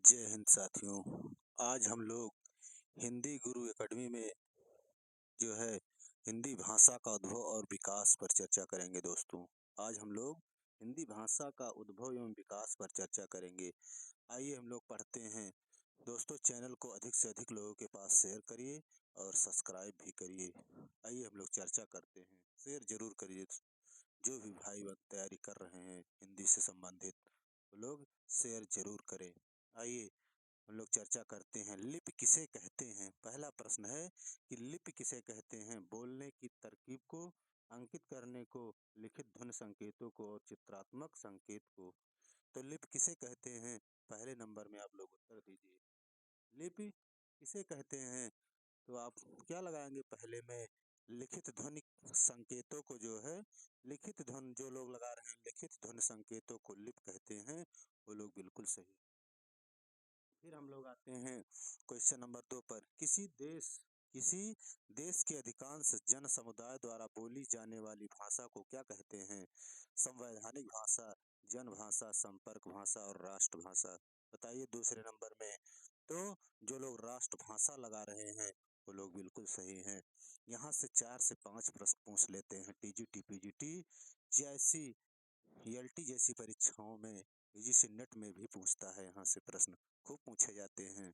जय हिंद साथियों। आज हम लोग हिंदी गुरु एकेडमी में जो है हिंदी भाषा का उद्भव और विकास पर चर्चा करेंगे दोस्तों। आज हम लोग हिंदी भाषा का उद्भव एवं विकास पर चर्चा करेंगे। आइए हम लोग पढ़ते हैं। दोस्तों, चैनल को अधिक से अधिक लोगों के पास शेयर करिए और सब्सक्राइब भी करिए। आइए हम लोग चर्चा करते हैं। शेयर जरूर करिए। जो भी भाई बहन तैयारी कर रहे हैं हिंदी से संबंधित, वो लोग शेयर जरूर करें। आइए हम लोग चर्चा करते हैं। लिपि किसे कहते हैं? पहला प्रश्न है कि लिपि किसे कहते हैं? बोलने की तरकीब को, अंकित करने को, लिखित ध्वनि संकेतों को और चित्रात्मक संकेत को। तो लिपि किसे कहते हैं? पहले नंबर में आप लोग उत्तर दीजिए। लिपि किसे कहते हैं? तो आप क्या लगाएंगे? पहले में लिखित ध्वनि संकेतों को जो है, लिखित ध्वनि जो लोग लगा रहे हैं, लिखित ध्वनि संकेतों को लिपि कहते हैं। वो लोग बिल्कुल सही। फिर हम लोग आते हैं क्वेश्चन नंबर 2 पर। किसी देश के अधिकांश जन समुदाय द्वारा बोली जाने वाली भाषा को क्या कहते हैं? संवैधानिक भाषा, जन भाषा, संपर्क भाषा और राष्ट्रभाषा। बताइए दूसरे नंबर में। तो जो लोग राष्ट्रभाषा लगा रहे हैं वो लोग बिल्कुल सही हैं। यहाँ से 4 से 5 प्रश्न पूछ लेते हैं। टीजीटी, पीजीटी जैसी, एलटी जैसी परीक्षाओं में, यूजीसी नेट में भी पूछता है। यहाँ से प्रश्न खूब पूछे जाते हैं।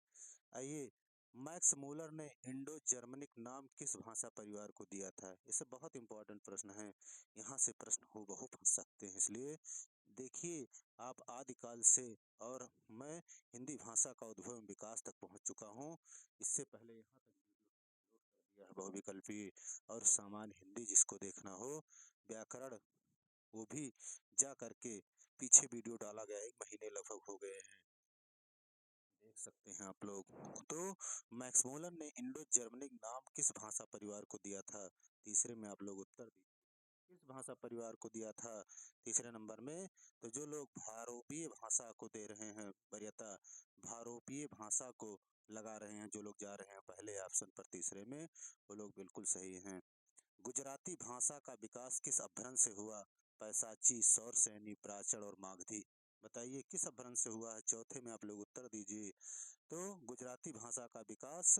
आइए, मैक्स मूलर ने इंडो जर्मनिक नाम किस भाषा परिवार को दिया था? इसे बहुत इंपॉर्टेंट प्रश्न है। यहाँ से प्रश्न हूबहू पूछ सकते हैं। इसलिए देखिए, आप आदिकाल से और मैं हिंदी भाषा का उद्भव एवं विकास तक पहुँच चुका हूँ। इससे पहले यहाँ तक वीडियो अपलोड कर दिया है बहुविकल्पी और सामान्य हिंदी। जिसको देखना हो, व्याकरण, वो भी जा करके पीछे वीडियो डाला गया है, 1 महीने लगभग हो गए हैं, देख सकते हैं आप लोग। तो मैक्स मूलर ने इंडो जर्मनिक नाम किस भाषा परिवार को दिया था? तीसरे में आप लोग उत्तर दीजिए। किस भाषा परिवार को दिया था तीसरे नंबर में? तो जो लोग भारोपीय भाषा को दे रहे हैं वरीयता, भारोपीय भाषा को लगा रहे हैं, जो लोग जा रहे हैं पहले ऑप्शन पर तीसरे में, वो लोग बिल्कुल सही हैं। गुजराती भाषा का विकास किस अपभ्रंश से हुआ? पैसाची, सौरसैनी, प्राचल और मागधी। बताइए किस अपभ्रंश से हुआ है? चौथे में आप लोग उत्तर दीजिए। तो गुजराती भाषा का विकास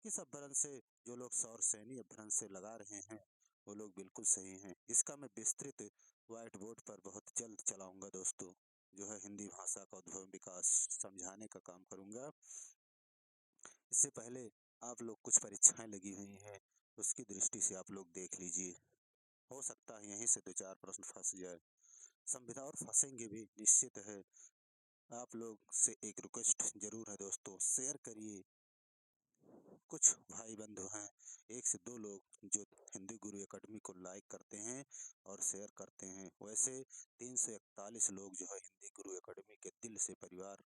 किस अपभ्रंश से? जो लोग सौरसैनी अपभ्रंश से लगा रहे हैं वो लोग बिल्कुल सही हैं। इसका मैं विस्तृत व्हाइट बोर्ड पर बहुत जल्द चलाऊंगा दोस्तों। जो है हिंदी भाषा का उद्भव विकास समझाने का काम करूंगा। इससे पहले आप लोग कुछ परीक्षाएं लगी हुई हैं, उसकी दृष्टि से आप लोग देख लीजिए। हो सकता है यहीं से 2-4 प्रश्न फंस जाए। संविधान और फंसेंगे भी, निश्चित है। आप लोग से एक रिक्वेस्ट जरूर है दोस्तों, शेयर करिए। कुछ भाई बंधु हैं, 1 से 2 लोग जो हिंदी गुरु एकेडमी को लाइक करते हैं और शेयर करते हैं। वैसे 341 लोग जो है हिंदी गुरु एकेडमी के दिल से परिवार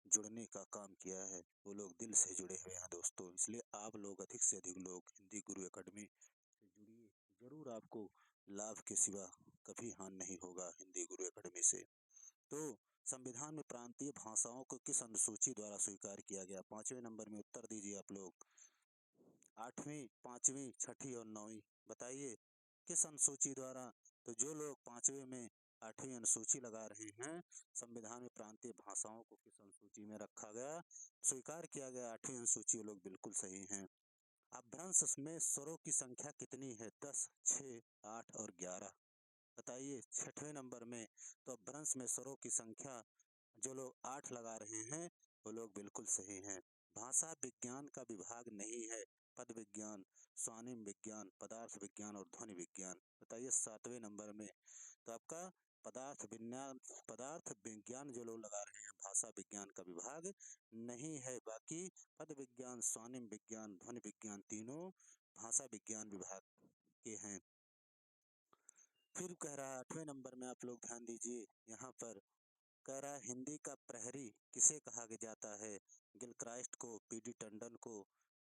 जुड़ने का काम किया है। वो लोग दिल से जुड़े हुए हैं दोस्तों। इसलिए आप लोग अधिक से अधिक लोग हिंदी गुरु एकेडमी से जुड़िए। जरूर आपको लाभ के सिवा कभी हानि नहीं होगा हिंदी गुरु एकेडमी से। तो संविधान में प्रांतीय भाषाओं को किस अनुसूची द्वारा स्वीकार किया गया? 5वें नंबर में उत्तर दीजिए आप लोग। 8वीं, 5वीं, 6ठी और 9वीं। बताइए किस अनुसूची द्वारा? तो जो लोग 5वें में 8वीं अनुसूची लगा रहे हैं, संविधान में प्रांतीय भाषाओं को किस अनुसूची में रखा गया, स्वीकार किया गया? 8वीं अनुसूची। वो लोग बिल्कुल सही हैं। अपभ्रंश में स्वरों की संख्या कितनी है? 10, 6, 8 और 11। बताइए 6वें नंबर में। तो अपभ्रंश में स्वरों की संख्या जो लोग 8 लगा रहे हैं वो लोग बिल्कुल सही हैं। भाषा विज्ञान का विभाग नहीं है। पद विज्ञान, स्वर्णिम विज्ञान, पदार्थ विज्ञान और ध्वनि विज्ञान। बताइए 7वें नंबर में। तो आपका पदार्थ विज्ञान जो लोग लगा रहे हैं, भाषा विज्ञान का विभाग नहीं है। बाकी पद विज्ञान, स्वर्णिम विज्ञान, ध्वनि विज्ञान तीनों भाषा विज्ञान विभाग के हैं। फिर कह रहा है 8वें नंबर में, आप लोग ध्यान दीजिए। यहाँ पर कह रहा है हिंदी का प्रहरी किसे कहा जाता है? गिलक्राइस्ट को, पीडी टंडन को,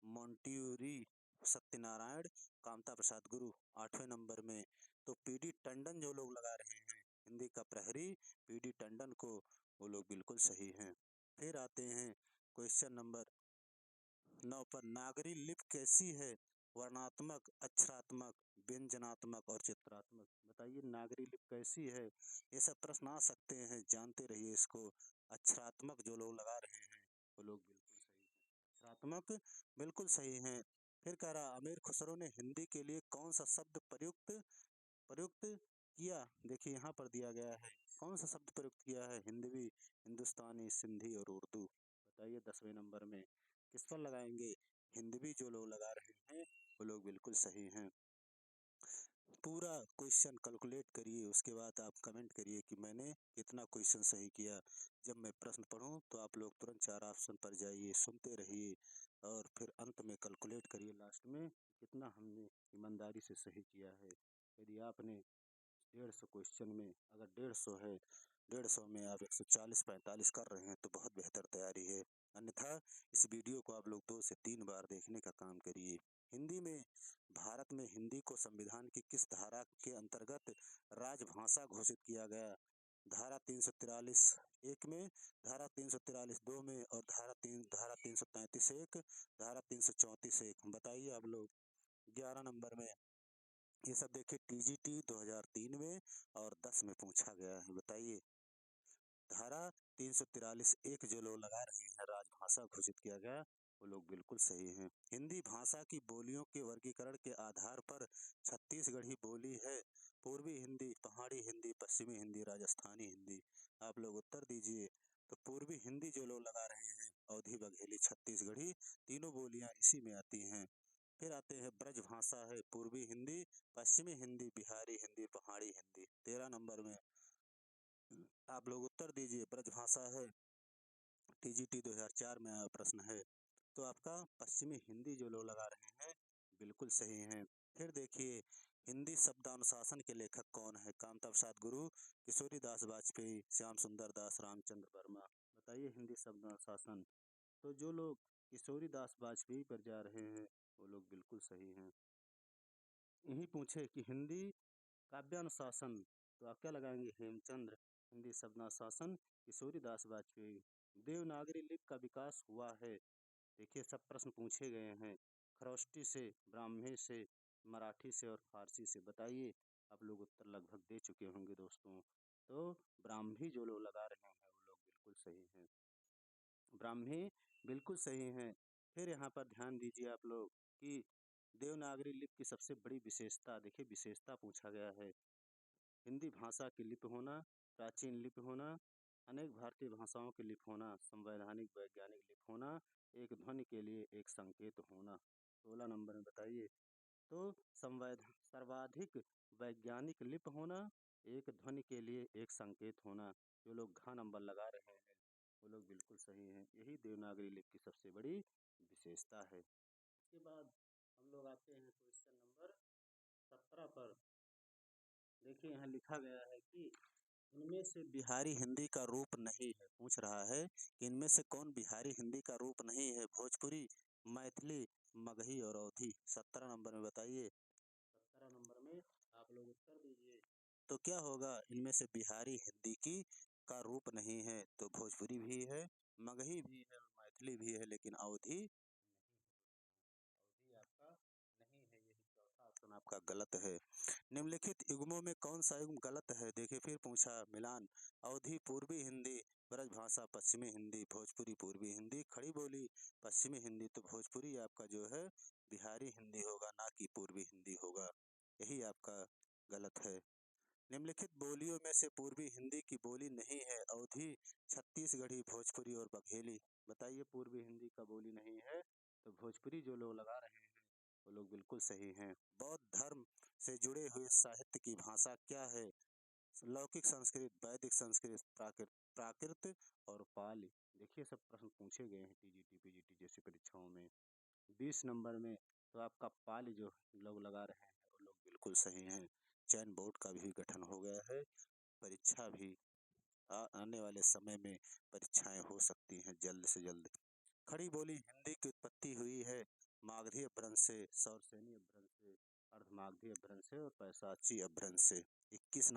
मोंटेस्क्यू, सत्यनारायण, कामता प्रसाद गुरु। 8वें नंबर में। तो पीडी टंडन जो लोग लगा रहे हैं हिंदी का प्रहरी, पीडी टंडन को, वो लोग बिल्कुल सही हैं। फिर आते हैं क्वेश्चन नंबर 9 पर। नागरी लिपि कैसी है? वर्णात्मक, अक्षरात्मक, व्यंजनात्मक और चित्रात्मक। बताइए नागरी लिपि कैसी है? ये सब प्रश्न आ सकते हैं, जानते रहिए इसको। अक्षरात्मक जो लोग लगा रहे हैं सकारात्मक बिल्कुल सही है। फिर कह रहा अमीर खुसरो ने हिंदी के लिए कौन सा शब्द प्रयुक्त प्रयुक्त किया? देखिए यहाँ पर दिया गया है, कौन सा शब्द प्रयुक्त किया है? हिंदवी, हिंदुस्तानी, सिंधी और उर्दू। बताइए 10वें नंबर में किस पर लगाएंगे? हिंदवी जो लोग लगा रहे हैं वो लोग बिल्कुल सही हैं। पूरा क्वेश्चन कैलकुलेट करिए, उसके बाद आप कमेंट करिए कि मैंने कितना क्वेश्चन सही किया। जब मैं प्रश्न पढ़ूं तो आप लोग तुरंत 4 ऑप्शन पर जाइए, सुनते रहिए और फिर अंत में कैलकुलेट करिए लास्ट में कितना हमने ईमानदारी से सही किया है। यदि आपने 150 क्वेश्चन में अगर 150 है, 150 में आप 140-45 कर रहे हैं तो बहुत बेहतर तैयारी है। अन्यथा इस वीडियो को आप लोग 2 से 3 बार देखने का काम करिए। हिंदी में भारत में हिंदी को संविधान की किस धारा के अंतर्गत राजभाषा घोषित किया गया? धारा 343 एक में, धारा 343 दो में और धारा 333 एक, धारा 334 एक। बताइए आप लोग 11 नंबर में। ये सब देखिए टीजीटी 2003 में और 10 में पूछा गया है। बताइए धारा 343 एक जो लोग लगा रहे हैं राजभाषा घोषित किया गया वो लोग बिल्कुल सही हैं। हिंदी भाषा की बोलियों के वर्गीकरण के आधार पर छत्तीसगढ़ी बोली है, पूर्वी हिंदी, पहाड़ी हिंदी, पश्चिमी हिंदी, राजस्थानी हिंदी। आप लोग उत्तर दीजिए। तो पूर्वी हिंदी जो लोग लगा रहे हैं अवधी, बघेली, छत्तीसगढ़ी, तीनों बोलियां इसी में आती हैं। फिर आते हैं ब्रज भाषा है पूर्वी हिंदी, पश्चिमी हिंदी, बिहारी हिंदी, पहाड़ी हिंदी। 13 नंबर में आप लोग उत्तर दीजिए। ब्रजभाषा है, टीजीटी 2004 में आया प्रश्न है। तो आपका पश्चिमी हिंदी जो लोग लगा रहे हैं बिल्कुल सही हैं। फिर देखिए हिंदी शब्दानुशासन के लेखक कौन है? कामता प्रसाद गुरु, किशोरी दास वाजपेयी, श्याम सुंदर दास, रामचंद्र वर्मा। बताइए हिंदी शब्दानुशासन। तो जो लोग किशोरी दास वाजपेयी पर जा रहे हैं वो लोग बिल्कुल सही हैं। यही पूछे कि हिंदी काव्यानुशासन, तो आप क्या लगाएंगे? हेमचंद्र। हिंदी शब्दानुशासन किशोरीदास वाजपेयी। देवनागरी लिपि का विकास हुआ है। देखिए सब प्रश्न पूछे गए हैं, खरोष्टी से, ब्राह्मी से, मराठी से और फारसी से। बताइए आप लोग उत्तर लगभग दे चुके होंगे दोस्तों। तो ब्राह्मी जो लोग लगा रहे हैं वो लोग बिल्कुल सही हैं। ब्राह्मी बिल्कुल सही हैं। फिर यहाँ पर ध्यान दीजिए आप लोग कि देवनागरी लिपि की सबसे बड़ी विशेषता, देखिए विशेषता पूछा गया है। हिंदी भाषा की लिपि होना, प्राचीन लिपि होना, अनेक भारतीय भाषाओं की लिपि होना, संवैधानिक वैज्ञानिक लिपि होना, एक ध्वनि के लिए एक संकेत होना। 16 नंबर में बताइए। तो सर्वाधिक वैज्ञानिक लिपि होना, एक ध्वनि के लिए एक संकेत होना। जो लोग घ नंबर लगा रहे हैं वो लोग बिल्कुल सही हैं। यही देवनागरी लिपि की सबसे बड़ी विशेषता है। उसके बाद हम लोग आते हैं क्वेश्चन नंबर 17 पर। देखिए यहाँ लिखा गया है कि इनमें से बिहारी हिंदी का रूप नहीं है। पूछ रहा है कि इनमें से कौन बिहारी हिंदी का रूप नहीं है? भोजपुरी, मैथिली, मगही और अवधी। 17 नंबर में बताइए। 17 नंबर में आप लोग उत्तर दीजिए। तो क्या होगा? इनमें से बिहारी हिंदी की का रूप नहीं है तो भोजपुरी भी है, मगही भी है और मैथिली भी है, लेकिन अवधी नहीं है दोस्तों। अवधी आपका नहीं है। यही चौथा ऑप्शन आपका गलत है। निम्नलिखित युग्मों में कौन सा युग्म गलत है? देखिए फिर पूछा मिलान। अवधी पूर्वी हिंदी, ब्रजभाषा पश्चिमी हिंदी, भोजपुरी पूर्वी हिंदी, खड़ी बोली पश्चिमी हिंदी। तो भोजपुरी आपका जो है बिहारी हिंदी होगा, ना कि पूर्वी हिंदी होगा। यही आपका गलत है। निम्नलिखित बोलियों में से पूर्वी हिंदी की बोली नहीं है। अवधी, छत्तीसगढ़ी, भोजपुरी और बघेली। बताइए पूर्वी हिंदी का बोली नहीं है तो भोजपुरी जो लोग लगा रहे हैं वो लोग बिल्कुल सही हैं। बौद्ध धर्म से जुड़े हुए साहित्य की भाषा क्या है? लौकिक संस्कृत, वैदिक संस्कृत, प्राकृत प्राकृत और पाली। देखिए सब प्रश्न पूछे गए हैं टीजीटी पीजीटी जैसी परीक्षाओं में। 20 नंबर में तो आपका पाली जो लोग लगा रहे हैं वो लोग बिल्कुल सही हैं। चयन बोर्ड का भी गठन हो गया है। परीक्षा भी आने वाले समय में परीक्षाएं हो सकती हैं जल्द से जल्द। खड़ी बोली हिंदी की उत्पत्ति हुई है मागधी अपभ्रंश से, सौरसेनी अपभ्रंश से, अर्धमागधी अपभ्रंश से और पैशाची अपभ्रंश से। 21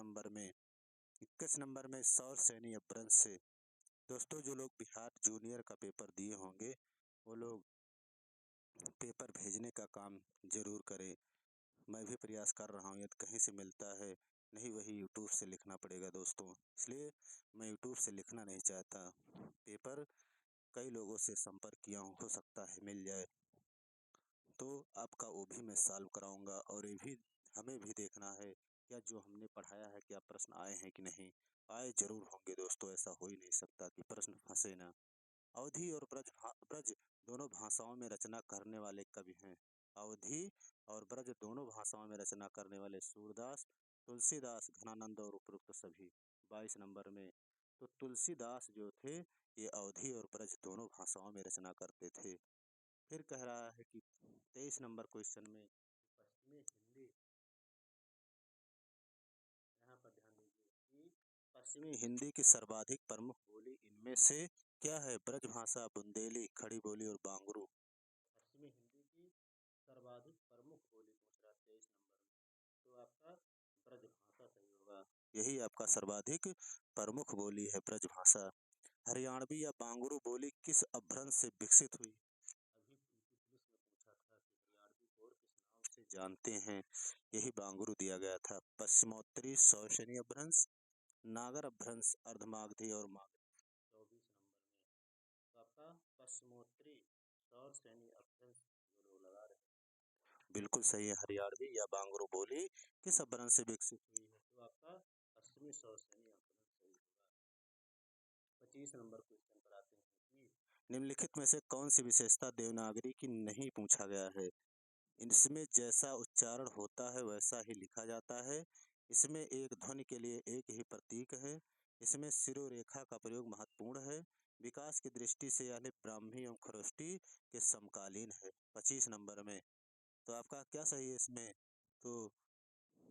नंबर में सौरसेनी अपभ्रंश से। दोस्तों जो लोग बिहार जूनियर का पेपर दिए होंगे वो लोग पेपर भेजने का काम जरूर करें। मैं भी प्रयास कर रहा हूँ, यदि कहीं से मिलता है, नहीं वही यूट्यूब से लिखना पड़ेगा दोस्तों। इसलिए मैं यूट्यूब से लिखना नहीं चाहता। पेपर कई लोगों से संपर्क किया हूँ, हो सकता है मिल जाए। तो आपका वो भी मैं सॉल्व कराऊँगा और ये भी हमें भी देखना है, क्या जो हमने पढ़ाया है क्या प्रश्न आए हैं कि नहीं? आए ज़रूर होंगे दोस्तों, ऐसा हो ही नहीं सकता कि प्रश्न फँसे ना। अवधी और ब्रज दोनों भाषाओं में रचना करने वाले कवि हैं। अवधी और ब्रज दोनों भाषाओं में रचना करने वाले सूरदास, तुलसीदास, घनानंद और उपरोक्त सभी। 22 नंबर में तो तुलसीदास जो थे ये अवधी और ब्रज दोनों भाषाओं में रचना करते थे। फिर कह रहा है कि 23 नंबर क्वेश्चन में पश्चिमी हिंदी, यहाँ पर ध्यान दीजिए कि पश्चिमी हिंदी की सर्वाधिक प्रमुख बोली इनमें से क्या है? ब्रजभाषा, बुंदेली, खड़ी बोली और बांगरू। पश्चिमी हिंदी की सर्वाधिक प्रमुख बोली पूछ रहा 23 नंबर में, तो आपका ब्रजभाषा सही होगा। यही आपका सर्वाधिक प्रमुख बोली है, ब्रजभाषा। हरियाणवी या बांगरू बोली किस अपभ्रंश से विकसित हुई? अभी उनकी पुलिस में पूछा था कि हरियाणवी को और किस नाम से जानते हैं, यही बांगरू दिया गया था। पश्चिमोत्तरी शौसैनी अपभ्रंश, नागर अपभ्रंश, अर्धमागधी और मागधी। 24 नंबर में तो आपका पश्चिमोत्तरी शौसैनी अपभ्रंश जो लोग लगा रहे हैं बिल्कुल सही है। हरियाणवी या बांगरू बोली किस अपभ्रंश से विकसित हुई है? तो आपका पश्चिमी शौसैनी अपभ्रंश सही होगा। 25 नंबर क्वेश्चन पर आते हैं कि निम्नलिखित में से कौन सी विशेषता देवनागरी की नहीं पूछा गया है? इसमें जैसा उच्चारण होता है वैसा ही लिखा जाता है। इसमें एक ध्वनि के लिए एक ही प्रतीक है। इसमें शिरोरेखा का प्रयोग महत्वपूर्ण है। विकास की दृष्टि से यानी ब्राह्मी एवं खरोष्टी के समकालीन है। 25 नंबर में तो आपका क्या सही है इसमें? तो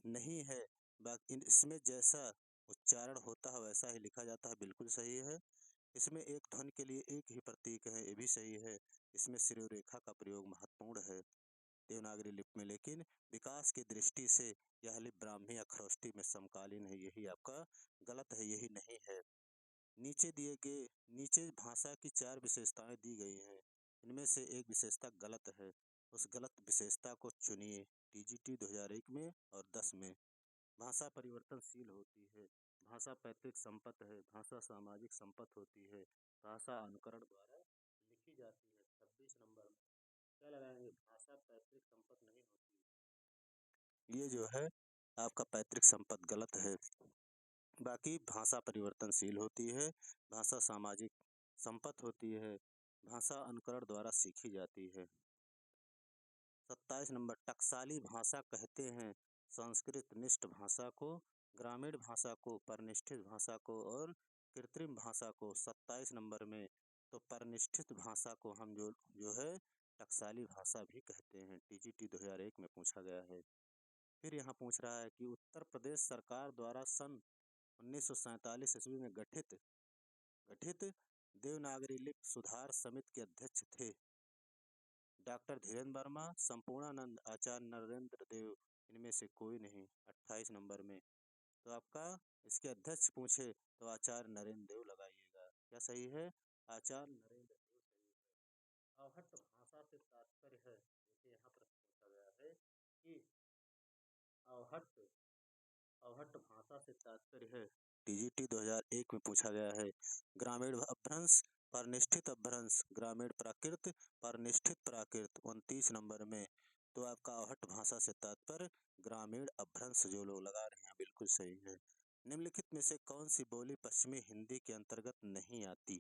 नहीं है। बाकी इसमें जैसा उच्चारण होता है वैसा ही लिखा जाता है, बिल्कुल सही है। इसमें एक ध्वनि के लिए एक ही प्रतीक है, ये भी सही है। इसमें शिरोरेखा का प्रयोग महत्वपूर्ण है देवनागरी लिपि में, लेकिन विकास की दृष्टि से यह लिपि ब्राह्मी या खरोष्टी में समकालीन है, यही आपका गलत है, यही नहीं है। नीचे दिए गए नीचे भाषा की 4 विशेषताएं दी गई हैं, इनमें से एक विशेषता गलत है, उस गलत विशेषता को चुनिए। टीजीटी 2001 में और 10 में। भाषा परिवर्तनशील होती है, भाषा पैतृक संपत्ति है, भाषा सामाजिक संपत्ति होती है, भाषा अनुकरण द्वारा लिखी जाती है। 26 नंबर में क्या लगाएंगे? भाषा पैतृक संपत्ति नहीं होती, ये जो है आपका पैतृक संपत्ति गलत है। बाकी भाषा परिवर्तनशील होती है, भाषा सामाजिक संपत्ति होती है, भाषा अनुकरण द्वारा सीखी जाती है। 27 नंबर टकसाली भाषा कहते हैं संस्कृत निष्ठ भाषा को, ग्रामीण भाषा को, परनिष्ठित भाषा को और कृत्रिम भाषा को। 27 नंबर में तो परनिष्ठित भाषा को हम जो है टकसाली भाषा भी कहते हैं। टीजीटी 2001 में पूछा गया है। फिर यहाँ पूछ रहा है कि उत्तर प्रदेश सरकार द्वारा सन 1947 ईस्वी में गठित गठित देवनागरी लिपि सुधार समिति के अध्यक्ष थे डॉक्टर धीरेन्द्र वर्मा, संपूर्णानंद, आचार्य नरेंद्र देव, इनमें से कोई नहीं। 28 नंबर में तो आपका इसके अध्यक्ष पूछे तो आचार्य नरेंद्र देव लगाइएगा। क्या सही है? आचार्य नरेंद्र देव सही है। अवहट्ट भाषा से तात्पर्य है, देखिए यहाँ पर पूछा गया है कि अवहट्ट अवहट्ट भाषा से तात्पर्य है। टीजीटी 2001 में पूछा गया है। ग्रामीण अपभ्रंश, परनिष्ठित अपभ्रंश, ग्रामीण प्राकृत, परनिष्ठित प्राकृत। 29 नंबर में तो आपका अवहट्ट भाषा से तात्पर्य ग्रामीण अपभ्रंश जो लोग लगा रहे हैं, बिल्कुल सही है। निम्नलिखित में से कौन सी बोली पश्चिमी हिंदी के अंतर्गत नहीं आती?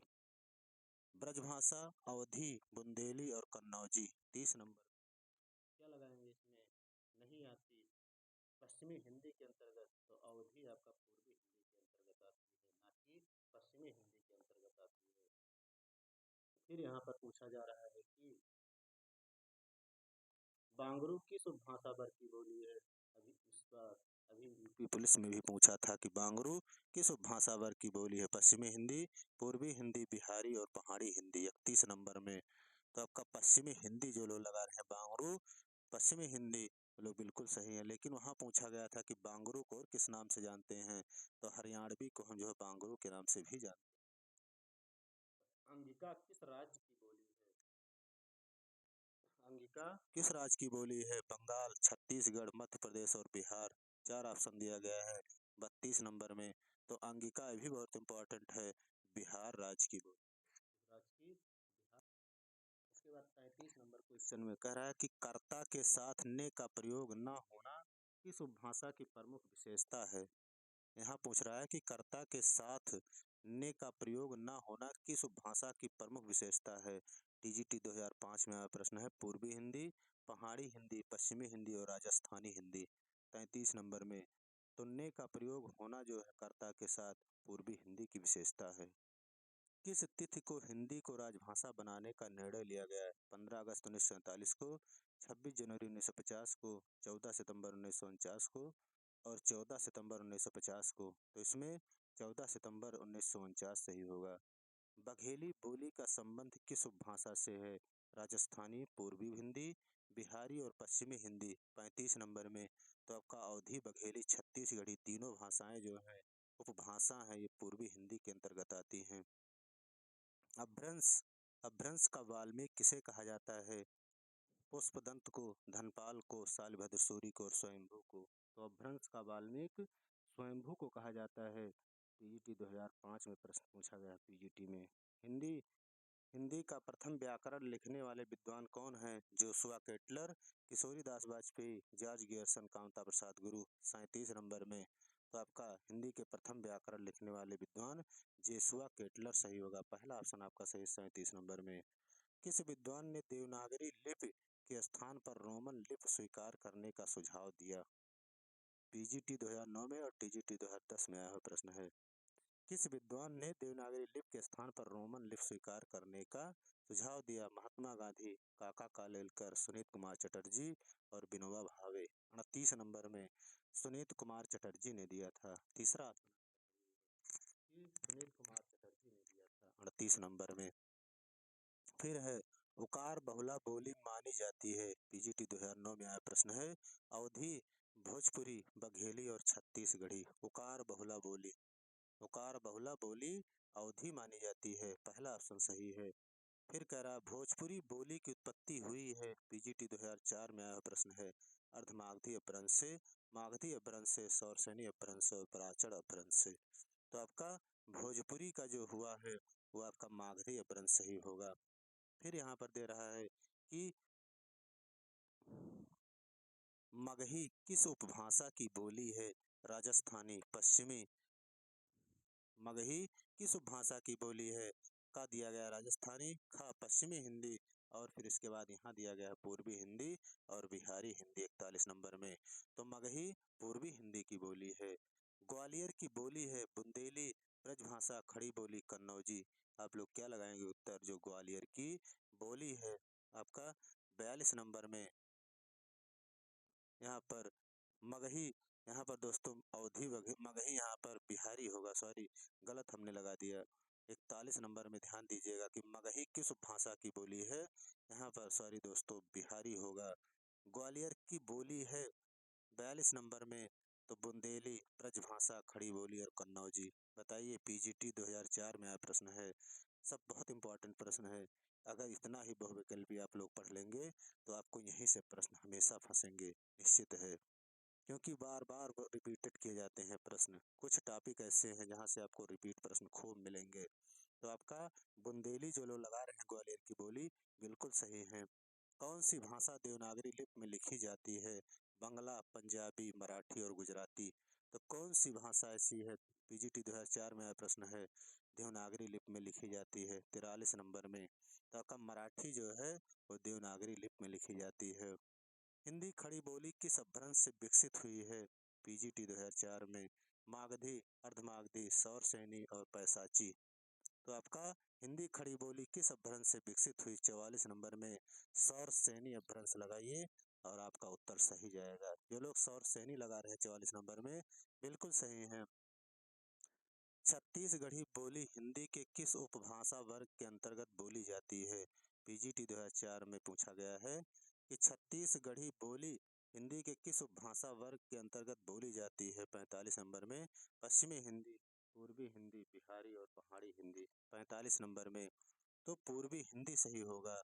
ब्रजभाषा, अवधी, बुंदेली और कन्नौजी। 30 नंबर क्या लगाएंगे इसमें? नहीं आती पश्चिमी हिंदी के अंतर्गत, तो अवधी आपका पूर्वी हिंदी के अंतर्गत आती है, ना कि पश्चिमी हिंदी के अंतर्गत आती है। फिर यहाँ पर पूछा जा रहा है कि बांगरू किस उपभाषा वर्ग की बोली है? अभी यूपी पुलिस में भी पूछा था कि बांगरू किस उपभाषा वर्ग की बोली है? पश्चिमी हिंदी, पूर्वी हिंदी, बिहारी और पहाड़ी हिंदी। 31 नंबर में तो आपका पश्चिमी हिंदी जो लोग लगा रहे हैं बांगरू पश्चिमी हिंदी लोग बिल्कुल सही है, लेकिन वहाँ पूछा गया था कि बांगरू को और किस नाम से जानते हैं, तो हरियाणवी को हम जो है बांगरू के नाम से भी जानते हैं। अंगिका किस राज्य की बोली है? अंगिका किस राज्य की बोली है? बंगाल, छत्तीसगढ़, मध्य प्रदेश और बिहार। 4 ऑप्शन दिया गया है 32 नंबर में। तो अंगिका भी बहुत इंपॉर्टेंट है, बिहार राज्य की बोली। राज्य की 35 नंबर क्वेश्चन में कह रहा है कि कर्ता के साथ ने का प्रयोग न होना किस उपभाषा की प्रमुख विशेषता है। यहाँ पूछ रहा है कि कर्ता के साथ ने का प्रयोग न होना किस उपभाषा की प्रमुख विशेषता है। टीजीटी 2005 में आया प्रश्न है। पूर्वी हिंदी, पहाड़ी हिंदी, पश्चिमी हिंदी और राजस्थानी हिंदी। 33 नंबर में तो ने का प्रयोग होना जो है कर्ता के साथ पूर्वी हिंदी की विशेषता है। किस तिथि को हिंदी को राजभाषा बनाने का निर्णय लिया गया है। 15 अगस्त 1947 को, 26 जनवरी 1950 को, 14 सितंबर 1949 को और 14 सितंबर 1950 को। तो इसमें 14 सितंबर 1949 सही होगा। बघेली बोली का संबंध किस उपभाषा से है। राजस्थानी, पूर्वी हिंदी, बिहारी और पश्चिमी हिंदी। 35 नंबर में तो आपका अवधी, बघेली, छत्तीसगढ़ी तीनों भाषाएं जो है उपभाषा है, ये पूर्वी हिंदी के अंतर्गत आती हैं। अभ्रंश, अभ्रंश का वाल्मीकि किसे कहा जाता है। पुष्पदंत को, धनपाल को, शालिभद्र सूरी को और स्वयंभू को। तो अभ्रंश का वाल्मीकि स्वयंभू को कहा जाता है। पीजीटी 2005 में प्रश्न पूछा गया पीजीटी में। हिंदी, हिंदी का प्रथम व्याकरण लिखने वाले विद्वान कौन हैं। Joshua Ketelaar, Kishoridas Vajpeyi, George Grierson, Kamta Prasad Guru. 37 number में तो आपका हिंदी के प्रथम व्याकरण लिखने वाले विद्वान जोशुआ केटलर सही होगा। पहला ऑप्शन आपका सही 37 नंबर में। किस विद्वान ने देवनागरी लिपि के स्थान पर रोमन लिपि स्वीकार करने का सुझाव दिया। पीजीटी 2009 में और टीजीटी 2010 में आया हुआ प्रश्न है। किस विद्वान ने देवनागरी लिपि के स्थान पर रोमन लिपि स्वीकार करने का सुझाव दिया। महात्मा गांधी, काका कालेलकर, सुनीत कुमार चटर्जी और विनोबा भावे। 38 नंबर में सुनीत कुमार चटर्जी ने दिया था। तीसरा ऑप्शन सुनीत कुमार चटर्जी ने दिया था 38 नंबर में। फिर है उकार बहुला बोली मानी जाती है। पीजीटी 2009 में आया प्रश्न है। अवधी, भोजपुरी, बघेली और छत्तीसगढ़ी। उकार बहुला बोली, उकार बहुला बोली अवधी मानी जाती है। पहला ऑप्शन सही है। फिर कह रहा भोजपुरी बोली की उत्पत्ति हुई है। पीजीटी 2004 में आया प्रश्न है। अर्धमागधी अपभ्रंश से, मागधी अपभ्रंश से, सौरसैनी अपभ्रंश से और प्राचीन अपभ्रंश से। तो आपका भोजपुरी का जो हुआ है वो आपका मागधी अपभ्रंश सही होगा। फिर यहाँ पर दे रहा है कि मगही किस उपभाषा की बोली है। राजस्थानी, पश्चिमी। मगही किस उपभाषा की बोली है। का दिया गया राजस्थानी, ख पश्चिमी हिंदी और फिर इसके बाद यहाँ दिया गया पूर्वी हिंदी और बिहारी हिंदी 41 नंबर में। तो मगही पूर्वी हिंदी की बोली है। ग्वालियर की बोली है बुंदेली, ब्रजभाषा, खड़ी बोली, कन्नौजी। आप लोग क्या लगाएंगे उत्तर। जो ग्वालियर की बोली है आपका 42 नंबर में यहाँ पर मगही, यहाँ पर दोस्तों अवधी मगही यहाँ पर बिहारी होगा। सॉरी, गलत हमने लगा दिया। 41 नंबर में ध्यान दीजिएगा कि मगही किस भाषा की बोली है। यहाँ पर सॉरी दोस्तों बिहारी होगा। ग्वालियर की बोली है 42 नंबर में तो बुंदेली, ब्रजभाषा, खड़ी बोली और कन्नौजी। बताइए पीजीटी 2004 में आया प्रश्न है। सब बहुत इंपॉर्टेंट प्रश्न है। अगर इतना ही बहुविकल्पी आप लोग पढ़ लेंगे तो आपको यहीं से प्रश्न हमेशा फंसेंगे, निश्चित है। क्योंकि बार बार रिपीटेड किए जाते हैं प्रश्न। कुछ टॉपिक ऐसे हैं जहाँ से आपको रिपीट प्रश्न खूब मिलेंगे। तो आपका बुंदेली जो लोग लगा रहे हैं ग्वालियर की बोली, बिल्कुल सही है। कौन सी भाषा देवनागरी लिपि में लिखी जाती है। बंगला, पंजाबी, मराठी और गुजराती। तो कौन सी भाषा ऐसी है। पीजीटी 2004 में प्रश्न है देवनागरी लिपि में लिखी जाती है। 43 नंबर में तो आपका मराठी जो है वो देवनागरी लिपि में लिखी जाती है। हिंदी खड़ी बोली किस अपभ्रंश से विकसित हुई है। पीजीटी 2004 में मागधी, अर्धमागधी, सौरसैनी और पैसाची। तो आपका हिंदी खड़ी बोली किस अपभ्रंश से विकसित हुई। 44 नंबर में सौरसैनी अपभ्रंश लगाइए और आपका उत्तर सही जाएगा। जो लोग सौरसैनी लगा रहे हैं 44 नंबर में, बिल्कुल सही है। छत्तीसगढ़ी बोली हिंदी के किस उपभाषा वर्ग के अंतर्गत बोली जाती है। पीजीटी 2004 में पूछा गया है कि छत्तीसगढ़ी बोली हिंदी के किस उपभाषा वर्ग के अंतर्गत बोली जाती है। 45 नंबर में पश्चिमी हिंदी, पूर्वी हिंदी, बिहारी और पहाड़ी हिंदी। 45 नंबर में तो पूर्वी हिंदी सही होगा।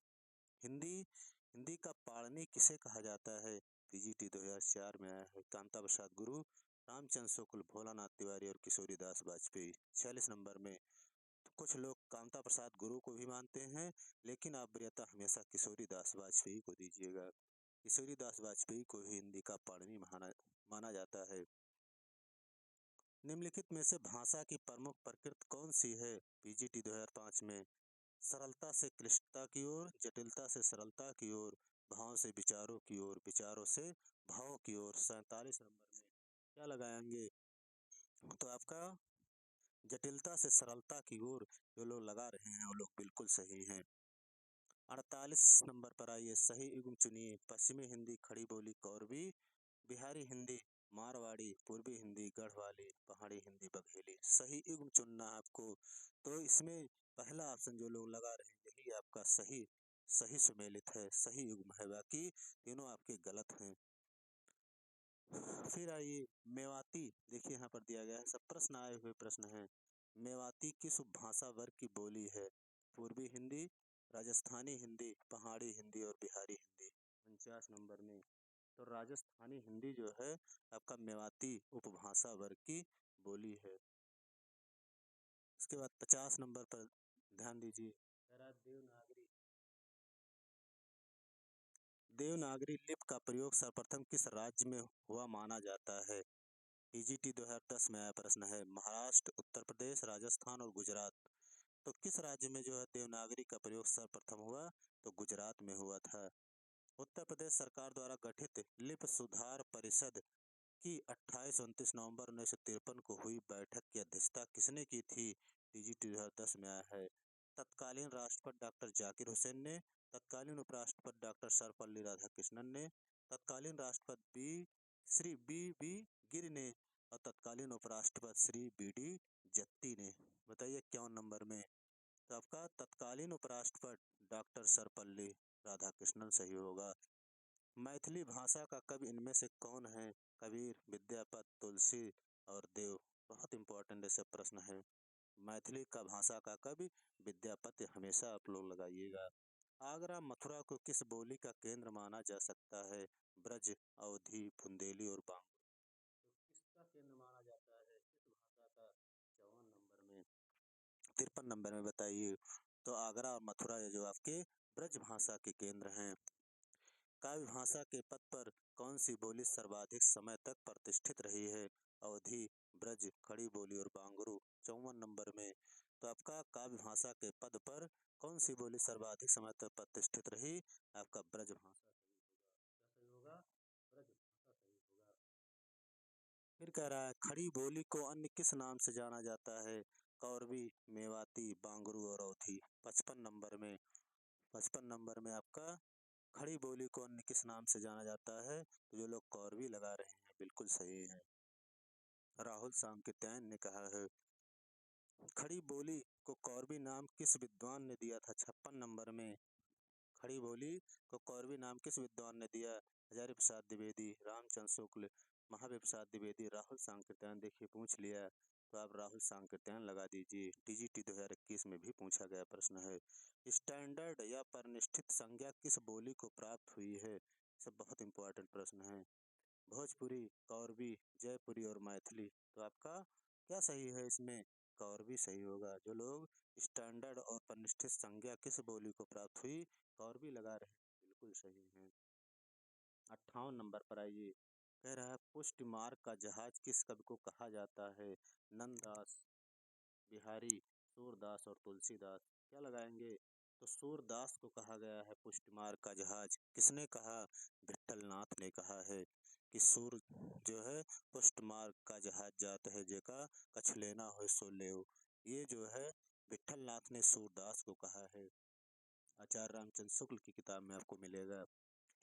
हिंदी, हिंदी का पाणिनि किसे कहा जाता है। पीजीटी 2004 में आया है। कामता प्रसाद गुरु, रामचंद्र शुक्ल, भोलानाथ तिवारी और किशोरीदास वाजपेयी। 46 नंबर में कुछ लोग कामता प्रसाद गुरु को भी मानते हैं, लेकिन आप वरीयता हमेशा किशोरी दास वाजपेयी को दीजिएगा। किशोरी दास वाजपेयी को ही हिंदी का पाणिनि माना माना जाता है। निम्नलिखित में से भाषा की प्रमुख प्रकृति कौन सी है? पीजीटी 2005 में सरलता से क्लिष्टता की ओर, जटिलता से सरलता की ओर, भाव से विचारों की ओर, विचारों से भाव की ओर। 47 नंबर में क्या लगाएंगे? तो आपका जटिलता से सरलता की ओर जो लोग लगा रहे हैं वो लोग बिल्कुल सही हैं। 48 नंबर पर आइए, सही युग्म चुनिए। पश्चिमी हिंदी खड़ी बोली कौरवी, बिहारी हिंदी मारवाड़ी, पूर्वी हिंदी गढ़वाली, पहाड़ी हिंदी बघेली। सही युग्म चुनना है आपको। तो इसमें पहला ऑप्शन जो लोग लगा रहे हैं यही आपका सही सही सुमेलित है, सही युग्म है, बाकी तीनों आपके गलत हैं। फिर आइए मेवाती, देखिए यहाँ पर दिया गया है, सब प्रश्न आए हुए प्रश्न हैं। मेवाती किस उपभाषा वर्ग की बोली है? पूर्वी हिंदी, राजस्थानी हिंदी, पहाड़ी हिंदी और बिहारी हिंदी। 49 नंबर में तो राजस्थानी हिंदी जो है आपका मेवाती उपभाषा वर्ग की बोली है। इसके बाद 50 नंबर पर ध्यान दीजिए, कह रहा है देवनागरी लिपि का प्रयोग सर्वप्रथम किस राज्य में हुआ माना जाता है? पीजीटी 2010 में आया प्रश्न है। महाराष्ट्र, उत्तर प्रदेश, राजस्थान और गुजरात। तो किस राज्य में जो है देवनागरी का प्रयोग सर्वप्रथम हुआ? तो गुजरात में हुआ था। उत्तर प्रदेश सरकार द्वारा गठित लिपि सुधार परिषद की 28-29 नवंबर 1953 को हुई बैठक की अध्यक्षता किसने की थी? टीजीटी 2010 में आया है। तत्कालीन राष्ट्रपति डॉक्टर जाकिर हुसैन ने, तत्कालीन उपराष्ट्रपति डॉक्टर सर्वपल्ली राधाकृष्णन ने, तत्कालीन राष्ट्रपति श्री बी गिरि ने और तत्कालीन उपराष्ट्रपति श्री बी.डी. जत्ती ने। बताइए 51 नंबर में। तो आपका तत्कालीन उपराष्ट्रपति डॉक्टर सर्वपल्ली राधाकृष्णन सही होगा। मैथिली भाषा का कवि इनमें से कौन है? कबीर, विद्यापति, तुलसी और देव। बहुत इंपॉर्टेंट ऐसे प्रश्न है। मैथिली का भाषा का कवि विद्यापति हमेशा आप लोग लगाइएगा। आगरा मथुरा को किस बोली का केंद्र माना जा सकता है? ब्रज, अवधी, बुंदेली और बांग्ला। तो किसका केंद्र माना जाता है, किस भाषा का? 54 नंबर में। 53 नंबर में बताइए। तो आगरा और मथुरा ये जो आपके ब्रज भाषा के केंद्र हैं। काव्य भाषा के पद पर कौन सी बोली सर्वाधिक समय तक प्रतिष्ठित रही है? अवधी, ब्रज, खड़ी बोली और बांगरू। 54 नंबर में। तो आपका काव्य भाषा के पद पर कौन सी बोली सर्वाधिक समय तक प्रतिष्ठित रही? आपका ब्रज भाषा सही होगा। क्या सही होगा? ब्रज भाषा सही होगा। फिर कह रहा है खड़ी बोली को अन्य किस नाम से जाना जाता है? कौरवी, मेवाती, बांगरू और अवधी। 55 नंबर में। 55 नंबर में आपका खड़ी बोली को अन्य किस नाम से जाना जाता है? तो जो लोग कौरवी लगा रहे हैं बिल्कुल सही है। राहुल सांकृत्यायन ने कहा है। खड़ी बोली को कौरवी नाम किस विद्वान ने दिया था? 56 नंबर में। खड़ी बोली को कौरवी नाम किस विद्वान ने दिया? हजारी प्रसाद द्विवेदी, रामचंद्र शुक्ल, महावीर प्रसाद द्विवेदी, राहुल सांकृत्यायन। देखिए पूछ लिया तो आप राहुल सांकृत्यायन लगा दीजिए। टीजीटी 2021 में भी पूछा गया प्रश्न है। स्टैंडर्ड या परिनिष्ठित संज्ञा किस बोली को प्राप्त हुई है? सब बहुत इंपॉर्टेंट प्रश्न है। भोजपुरी, कौरवी, जयपुरी और मैथिली। तो आपका क्या सही है इसमें? कौरवी सही होगा। जो लोग स्टैंडर्ड और परिनिष्ठित संज्ञा किस बोली को प्राप्त हुई, कौरवी लगा रहे हैं बिल्कुल सही है। 58 नंबर पर आइए, कह रहा है पुष्ट मार्ग का जहाज किस कवि को कहा जाता है? नंददास, बिहारी, सूरदास और तुलसीदास। क्या लगाएंगे? तो सूरदास को कहा गया है पुष्ट मार्ग का जहाज। किसने कहा? विठलनाथ ने कहा है कि सूर जो है पुष्ट मार्ग का जहाज जात है जेका कछ लेना हो सो लेओ। ये जो है विठलनाथ ने सूरदास को कहा है। आचार्य रामचंद्र शुक्ल की किताब में आपको मिलेगा।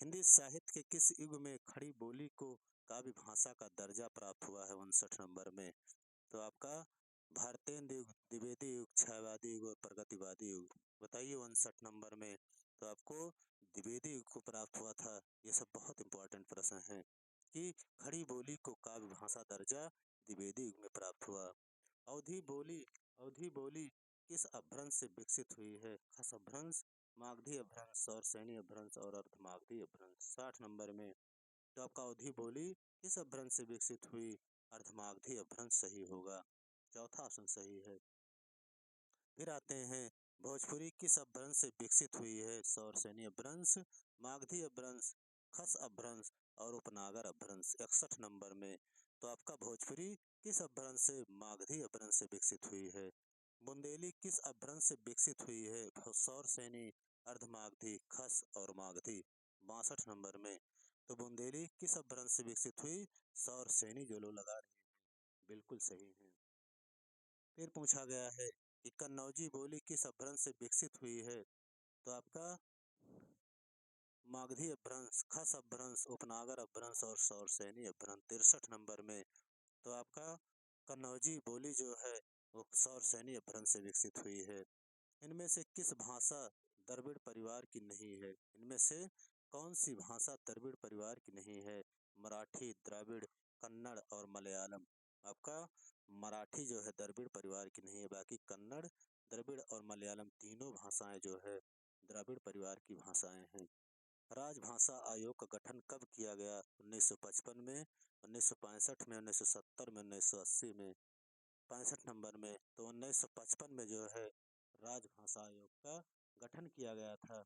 हिंदी साहित्य के किस युग में खड़ी बोली को काव्य भाषा का दर्जा प्राप्त हुआ है? 59 नंबर में। तो आपका भारतेंदु युग, द्विवेदी युग, छायावादी युग और प्रगतिवादी युग। बताइए 59 नंबर में। तो आपको द्विवेदी युग को प्राप्त हुआ था। ये सब बहुत इंपॉर्टेंट प्रश्न है कि खड़ी बोली को काव्य भाषा दर्जा द्विवेदी युग में प्राप्त हुआ। अवधी बोली, अवधी बोली किस अपभ्रंश से विकसित हुई है? खस अपभ्रंश, मागधी अपभ्रंश और सैनी अपभ्रंश और अर्धमागधी अपभ्रंश। 60 नंबर में। तो आपका अवधी बोली किस अपभ्रंश से विकसित हुई? अर्धमागधी अपभ्रंश सही होगा। चौथा ऑप्शन सही है। फिर आते हैं, भोजपुरी किस अपभ्रंश से विकसित हुई है? सौरसेनी अपभ्रंश, मागधी अपभ्रंश, खस अपभ्रंश और उपनागर अपभ्रंश। 61 नंबर में। तो आपका भोजपुरी किस अपभ्रंश से? मागधी अपभ्रंश से विकसित हुई है। बुंदेली किस अपभ्रंश से विकसित हुई है? सौरसेनी, अर्धमागधी, खस और मागधी। 62 नंबर में। तो बुंदेली किस अपभ्रंश से विकसित हुई? सौरसेनी। जो लोग लगा रहे हैं बिल्कुल सही है। फिर पूछा गया है कि कन्नौजी बोली किस अपभ्रंश से विकसित हुई है? तो आपका मागधी अपभ्रंश, खस अपभ्रंश, उपनागर अपभ्रंश और सौरसेनी अपभ्रंश। 63 नंबर में। तो आपका कन्नौजी बोली जो है वो सौरसेनी अपभ्रंश से विकसित हुई है। इनमें से किस भाषा द्रविड़ परिवार की नहीं है? इनमें से कौन सी भाषा द्रविड़ परिवार की नहीं है? मराठी, द्रविड़, कन्नड़ और मलयालम। आपका मराठी जो है द्रविड़ परिवार की नहीं है, बाकी कन्नड़, द्रविड़ और मलयालम तीनों भाषाएं जो है द्रविड़ परिवार की भाषाएं हैं। राजभाषा आयोग का गठन कब किया गया? 1955 में, 1965 में, 1970 में, 1980 में। 65 नंबर में। तो 1955 में जो है राजभाषा आयोग का गठन किया गया था।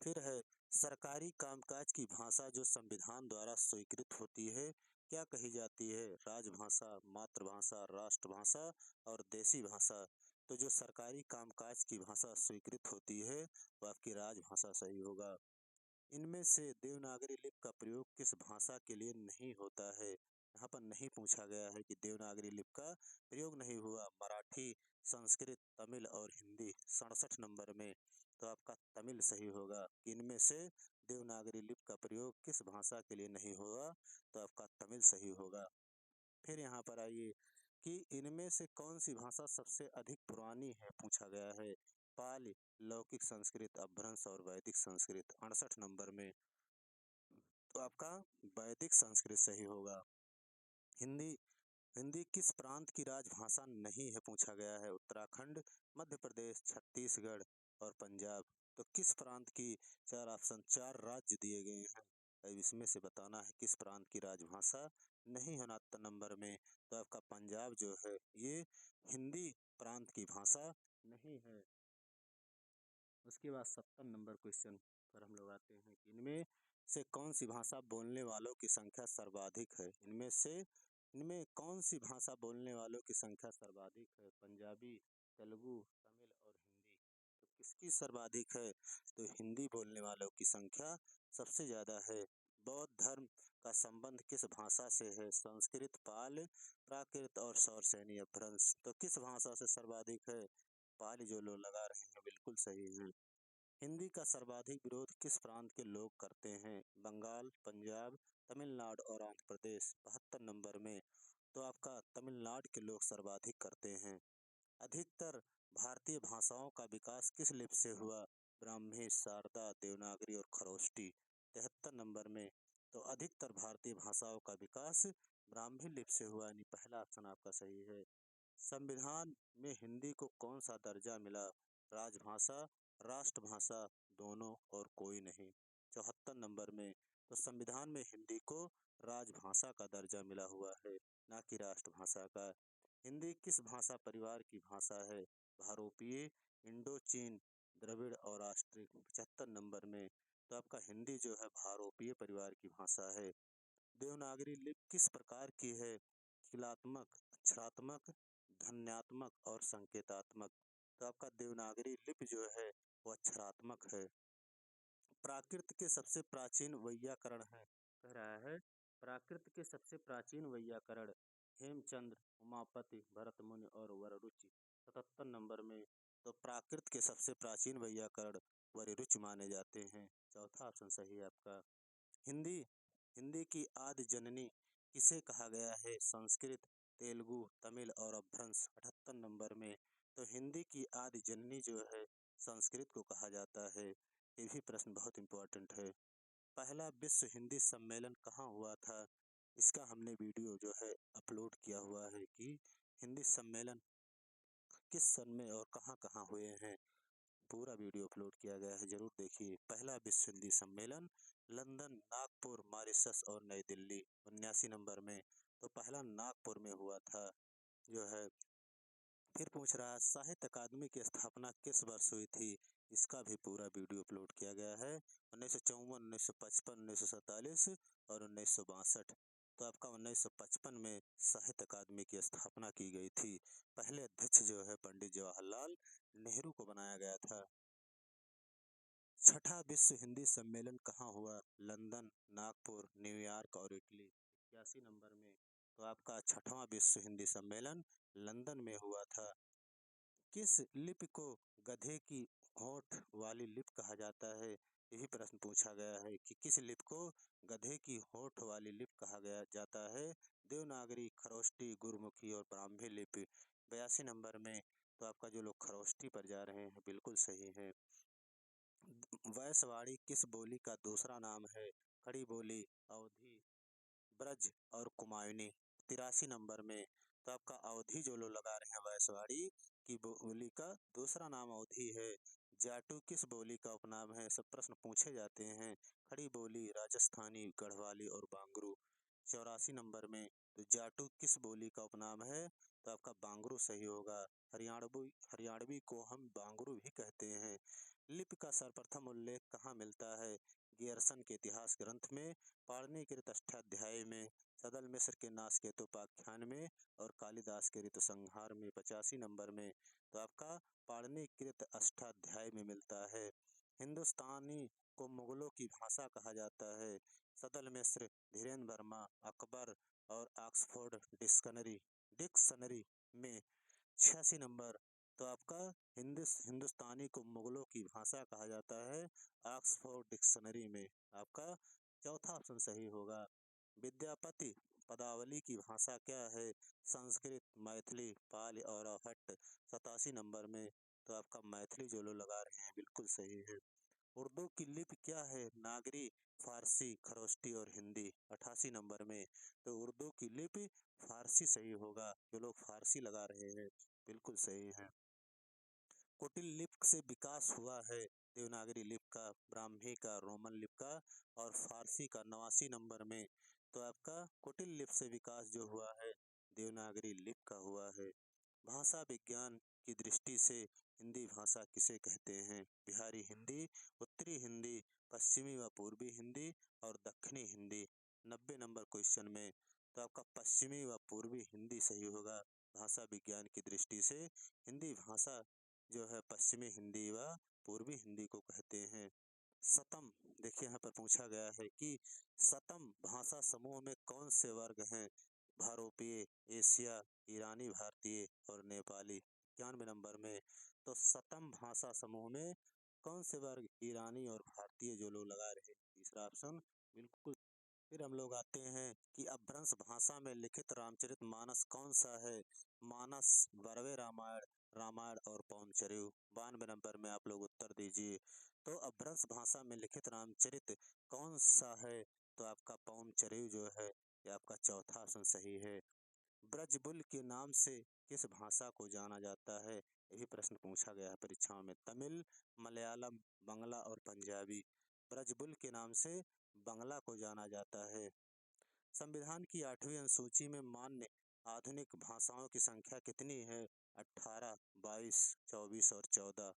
फिर है, सरकारी कामकाज की भाषा जो संविधान द्वारा स्वीकृत होती है क्या कही जाती है? राजभाषा, मातृभाषा, राष्ट्रभाषा और देशी भाषा। तो जो सरकारी कामकाज की भाषा स्वीकृत होती है वो आपकी राजभाषा सही होगा। इनमें से देवनागरी लिपि का प्रयोग किस भाषा के लिए नहीं होता है? यहाँ पर नहीं पूछा गया है कि देवनागरी लिपि का प्रयोग नहीं हुआ। मराठी, संस्कृत, तमिल और हिंदी। 67 नंबर में। तो आपका तमिल सही होगा। इनमें से देवनागरी लिपि का प्रयोग किस भाषा के लिए नहीं हुआ? तो आपका तमिल सही होगा। फिर यहाँ पर आइए कि इनमें से कौन सी भाषा सबसे अधिक पुरानी है? पूछा गया है। पाली, लौकिक संस्कृत, अपभ्रंश और वैदिक संस्कृत। 68 नंबर में। तो आपका वैदिक संस्कृत सही होगा। हिंदी, हिंदी किस प्रांत की राजभाषा नहीं है? पूछा गया है। उत्तराखंड, मध्य प्रदेश, छत्तीसगढ़ और पंजाब। तो किस प्रांत की? चार ऑप्शन, चार राज्य दिए गए हैं, अब इसमें से बताना है किस प्रांत की राजभाषा नहीं है 69 नंबर में। तो आपका पंजाब जो है ये हिंदी प्रांत की भाषा नहीं है। उसके बाद 70 नंबर क्वेश्चन पर हम लोग आते हैं कि इनमें से कौन सी भाषा बोलने वालों की संख्या सर्वाधिक है? इनमें कौन सी भाषा बोलने वालों की संख्या सर्वाधिक है? पंजाबी, तेलुगु, तमिल और हिंदी। तो किसकी सर्वाधिक है? तो हिंदी बोलने वालों की संख्या सबसे ज़्यादा है। बौद्ध धर्म का संबंध किस भाषा से है? संस्कृत, पाल, प्राकृत और सौरसेनी अपभ्रंश। तो किस भाषा से सर्वाधिक है? पाली। जो लोग लगा रहे हैं बिल्कुल सही है। हिंदी का सर्वाधिक विरोध किस प्रांत के लोग करते हैं? बंगाल, पंजाब, तमिलनाडु और आंध्र प्रदेश। 72 नंबर में। तो आपका तमिलनाडु के लोग सर्वाधिक करते हैं। अधिकतर भारतीय भाषाओं का विकास किस लिपि से हुआ? ब्राह्मी, शारदा, देवनागरी और खरोष्टी। 73 नंबर में। तो अधिकतर भारतीय भाषाओं का विकास ब्राह्मी लिपि से हुआ, यानी पहला ऑप्शन आपका सही है। संविधान में हिंदी को कौन सा दर्जा मिला? राजभाषा, राष्ट्रभाषा, दोनों और कोई नहीं। 74 नंबर में। तो संविधान में हिंदी को राजभाषा का दर्जा मिला हुआ है, ना कि राष्ट्रभाषा का। हिंदी किस भाषा परिवार की भाषा है? भारोपीय, इंडो चीन, द्रविड़ और ऑस्ट्रिक। 75 नंबर में। तो आपका हिंदी जो है भारोपीय परिवार की भाषा है। देवनागरी लिपि किस प्रकार की है? शिलात्मक, अक्षरात्मक, ध्वन्यात्मक और संकेतात्मक। तो आपका देवनागरी लिपि जो है वो अक्षरात्मक है। प्राकृत के सबसे प्राचीन वैयाकरण है, कह रहा है प्राकृत के सबसे प्राचीन वैयाकरण हेमचंद्र, उमापति, भरतमुनि और वररुचि। 77 नंबर में। तो प्राकृत के सबसे प्राचीन वैयाकरण वररुचि माने जाते हैं। चौथा ऑप्शन सही है आपका। हिंदी, हिंदी की आदि जननी किसे कहा गया है? संस्कृत, तेलुगु, तमिल और अपभ्रंश। 78 नंबर में। तो हिंदी की आदि जननी जो है संस्कृत को कहा जाता है। ये भी प्रश्न बहुत इंपॉर्टेंट है। पहला विश्व हिंदी सम्मेलन कहाँ हुआ था? इसका हमने वीडियो जो है अपलोड किया हुआ है कि हिंदी सम्मेलन किस सन में और कहाँ कहाँ हुए हैं। पूरा वीडियो अपलोड किया गया है, जरूर देखिए। पहला विश्व हिंदी सम्मेलन लंदन, नागपुर, मॉरिशस और नई दिल्ली। 79 नंबर में। तो पहला नागपुर में हुआ था जो है फिर पूछ रहा है साहित्य अकादमी की स्थापना किस वर्ष हुई थी। इसका भी पूरा वीडियो अपलोड किया गया है। 1954, 1955, 1947 और 1962। तो आपका 1955 में साहित्य अकादमी की स्थापना की गई थी। पहले अध्यक्ष जो है पंडित जवाहरलाल नेहरू को बनाया गया था। छठा विश्व हिंदी सम्मेलन कहाँ हुआ। लंदन, नागपुर, न्यूयॉर्क और इटली। 81 नंबर में। तो आपका छठवां विश्व हिंदी सम्मेलन लंदन में हुआ था। किस लिपि को गधे की होंठ वाली लिपि कहा जाता है। यही प्रश्न पूछा गया है कि किस लिपि को गधे की होंठ वाली लिपि कहा गया जाता है। देवनागरी, खरोष्टी, गुरमुखी और ब्राह्मी लिपि। 82 नंबर में। तो आपका जो लोग खरोष्टी पर जा रहे हैं बिल्कुल सही है। वैशवाणी किस बोली का दूसरा नाम है। खड़ी बोली, अवधी, ब्रज और कुमायूनी। 83 नंबर में। तो आपका अवधी जो लोग लगा रहे हैं वैशवाणी की बोली का दूसरा नाम अवधी है। जाटू किस बोली का उपनाम है। सब प्रश्न पूछे जाते हैं। खड़ी बोली, राजस्थानी, गढ़वाली और बांगरू। 84 नंबर में। तो जाटू किस बोली का उपनाम है। तो आपका बांगरू सही होगा। हरियाणवी को हम बांगरू भी कहते हैं। लिपि का सर्वप्रथम उल्लेख कहाँ मिलता है। गियर्सन के इतिहास ग्रंथ में, पाणिनिकृत अष्टाध्यायी में, सदल मिश्र के नासकेतोपाख्यान में और कालिदास के ऋतुसंहार में। 85 नंबर में। तो आपका पाणिनिकृत अष्टाध्यायी में मिलता है। हिंदुस्तानी को मुगलों की भाषा कहा जाता है। सदल मिश्र, धीरेन्द्र वर्मा, अकबर और ऑक्सफोर्ड डिक्शनरी में। 86 नंबर। तो आपका हिंदुस्तानी को मुगलों की भाषा कहा जाता है ऑक्सफोर्ड डिक्शनरी में। आपका चौथा ऑप्शन सही होगा। विद्यापति पदावली की भाषा क्या है। संस्कृत, मैथिली, पाली और अवहट्ट। 87 नंबर में। तो आपका मैथिली जो लोग लगा रहे हैं बिल्कुल सही है। उर्दू की लिपि क्या है। नागरी, फारसी, खरोष्टी और हिंदी। 88 नंबर में। तो उर्दू की लिपि फारसी सही होगा। जो लोग फारसी लगा रहे हैं बिल्कुल सही है। कुटिल लिपि से विकास हुआ है। देवनागरी लिपि का, ब्राह्मी का, रोमन लिपि का और फारसी का। 89 नंबर में। तो आपका कुटिल लिपि से विकास जो हुआ है देवनागरी लिपि का हुआ है। भाषा विज्ञान की दृष्टि से हिंदी भाषा किसे कहते हैं। बिहारी हिंदी, उत्तरी हिंदी, पश्चिमी व पूर्वी हिंदी और दक्षिणी हिंदी। 90 नंबर क्वेश्चन में। तो आपका पश्चिमी व पूर्वी हिंदी सही होगा। भाषा विज्ञान की दृष्टि से हिंदी भाषा जो है पश्चिमी हिंदी व पूर्वी हिंदी को कहते हैं। सतम, देखिए यहाँ पर पूछा गया है कि सतम भाषा समूह में कौन से वर्ग हैं। भारोपीय, एशिया, ईरानी भारतीय और नेपाली। 91 नंबर में। तो सतम भाषा समूह में कौन से वर्ग ईरानी और भारतीय जो लोग लगा रहे हैं तीसरा ऑप्शन बिल्कुल। फिर हम लोग आते हैं कि अपभ्रंश भाषा में लिखित रामचरितमानस कौन सा है। मानस, बरवे रामायण, रामायण और पौंचर्यु। 92 नंबर में आप लोग उत्तर दीजिए। तो अपभ्रंश भाषा में लिखित रामचरित कौन सा है। तो आपका पौंचर्यु जो है ये आपका चौथा ऑप्शन सही है। ब्रजबुल के नाम से किस भाषा को जाना जाता है। यही प्रश्न पूछा गया है परीक्षाओं में। तमिल, मलयालम, बंगला और पंजाबी। ब्रजबुल के नाम से बंगला को जाना जाता है। संविधान की 8वीं अनुसूची में मान्य आधुनिक भाषाओं की संख्या कितनी है। 18, 22, 24 और 14।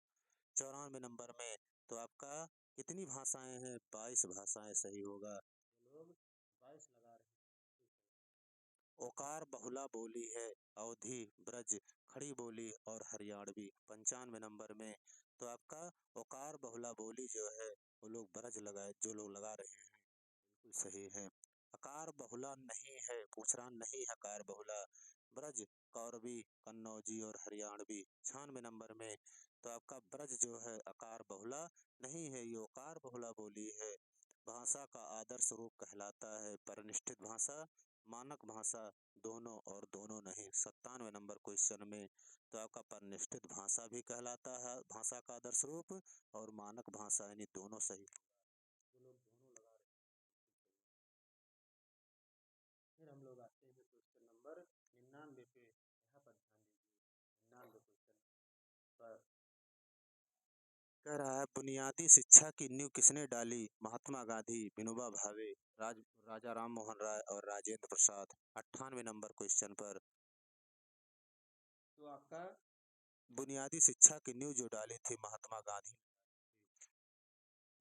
94 नंबर में। तो आपका कितनी भाषाएं हैं। 22 भाषाएं सही होगा। लोग 22 लगा रहे हैं। ओकार बहुला बोली है। अवधी, ब्रज, खड़ी बोली और हरियाणवी। 95 नंबर में। तो आपका ओकार बहुला बोली जो है वो लोग ब्रज लगाए जो लोग लगा रहे हैं बिल्कुल सही है। अकार बहुला नहीं है, पूछ रहा नहीं है अकार बहुला। ब्रज, कौरवी, कन्नौजी और हरियाणवी। 96 नंबर में। तो आपका ब्रज जो है अकार बहुला नहीं है, ये ओकार बहुला बोली है। भाषा का आदर्श रूप कहलाता है परिनिष्ठित भाषा, मानक भाषा, दोनों और दोनों नहीं। 97 नंबर क्वेश्चन में। तो आपका परिनिष्ठित भाषा भी कहलाता है भाषा का आदर्श रूप और मानक भाषा यानी दोनों सही। जो लोग दोनों लगा रहे हैं सही। फिर हम लोग आते हैं क्वेश्चन नंबर 99 पे। यहाँ पर ध्यान दीजिए। 99 क्वेश्चन पर कह रहा है बुनियादी शिक्षा की नींव किसने डाली। महात्मा गांधी, विनोबा भावे, राजा राम मोहन राय और राजेंद्र प्रसाद। 98 नंबर क्वेश्चन पर। तो आपका बुनियादी शिक्षा की नींव जो डाली थी महात्मा गांधी।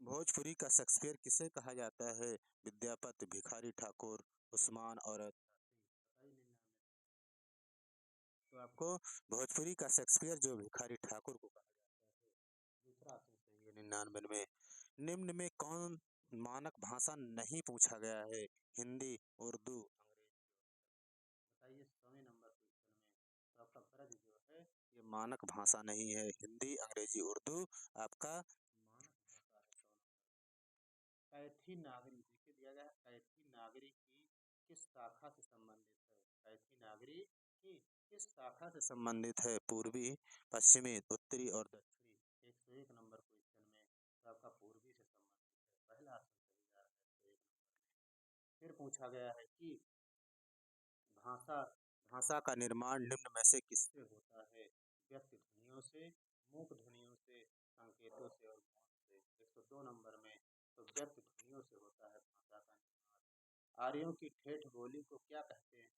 भोजपुरी का शेक्सपियर किसे कहा जाता है? विद्यापति, भिखारी ठाकुर, उस्मान और बताइए 99। तो आपको भोजपुरी का शेक्सपियर जो भिखारी ठाकुर को कहा जाता है, दूसरा ऑप्शन सही है 99 में। निम्न में कौन मानक भाषा नहीं पूछा गया है? हिंदी, उर्दू, अंग्रेजी। बताइए 100वें नंबर क्वेश्चन में। तो आपका ब्रज जो है ये मानक भाषा नहीं है, हिंदी, अंग्रेजी, उर्दू आपका मानक भाषा है। 100 नंबर। कैथी नागरी देखिए दिया गया है, कैथी नागरी की किस शाखा से संबंधित है? कैथी नागरी की किस शाखा से संबंधित है? पूर्वी, पश्चिमी, उत्तरी और दक्षिणी। 101 नंबर क्वेश्चन में। तो आपका पूर्वी से संबंधित है, पहला ऑप्शन सही जा रहा है 101 नंबर में। फिर पूछा गया है कि भाषा भाषा का निर्माण निम्न में से किससे होता है? व्यक्ति ध्वनियों से, मूक ध्वनियों से, संकेतों से और मौन से। 102 नंबर में। तो व्यक्ति ध्वनियों से होता है भाषा का निर्माण। आर्यों की ठेठ बोली को क्या कहते हैं?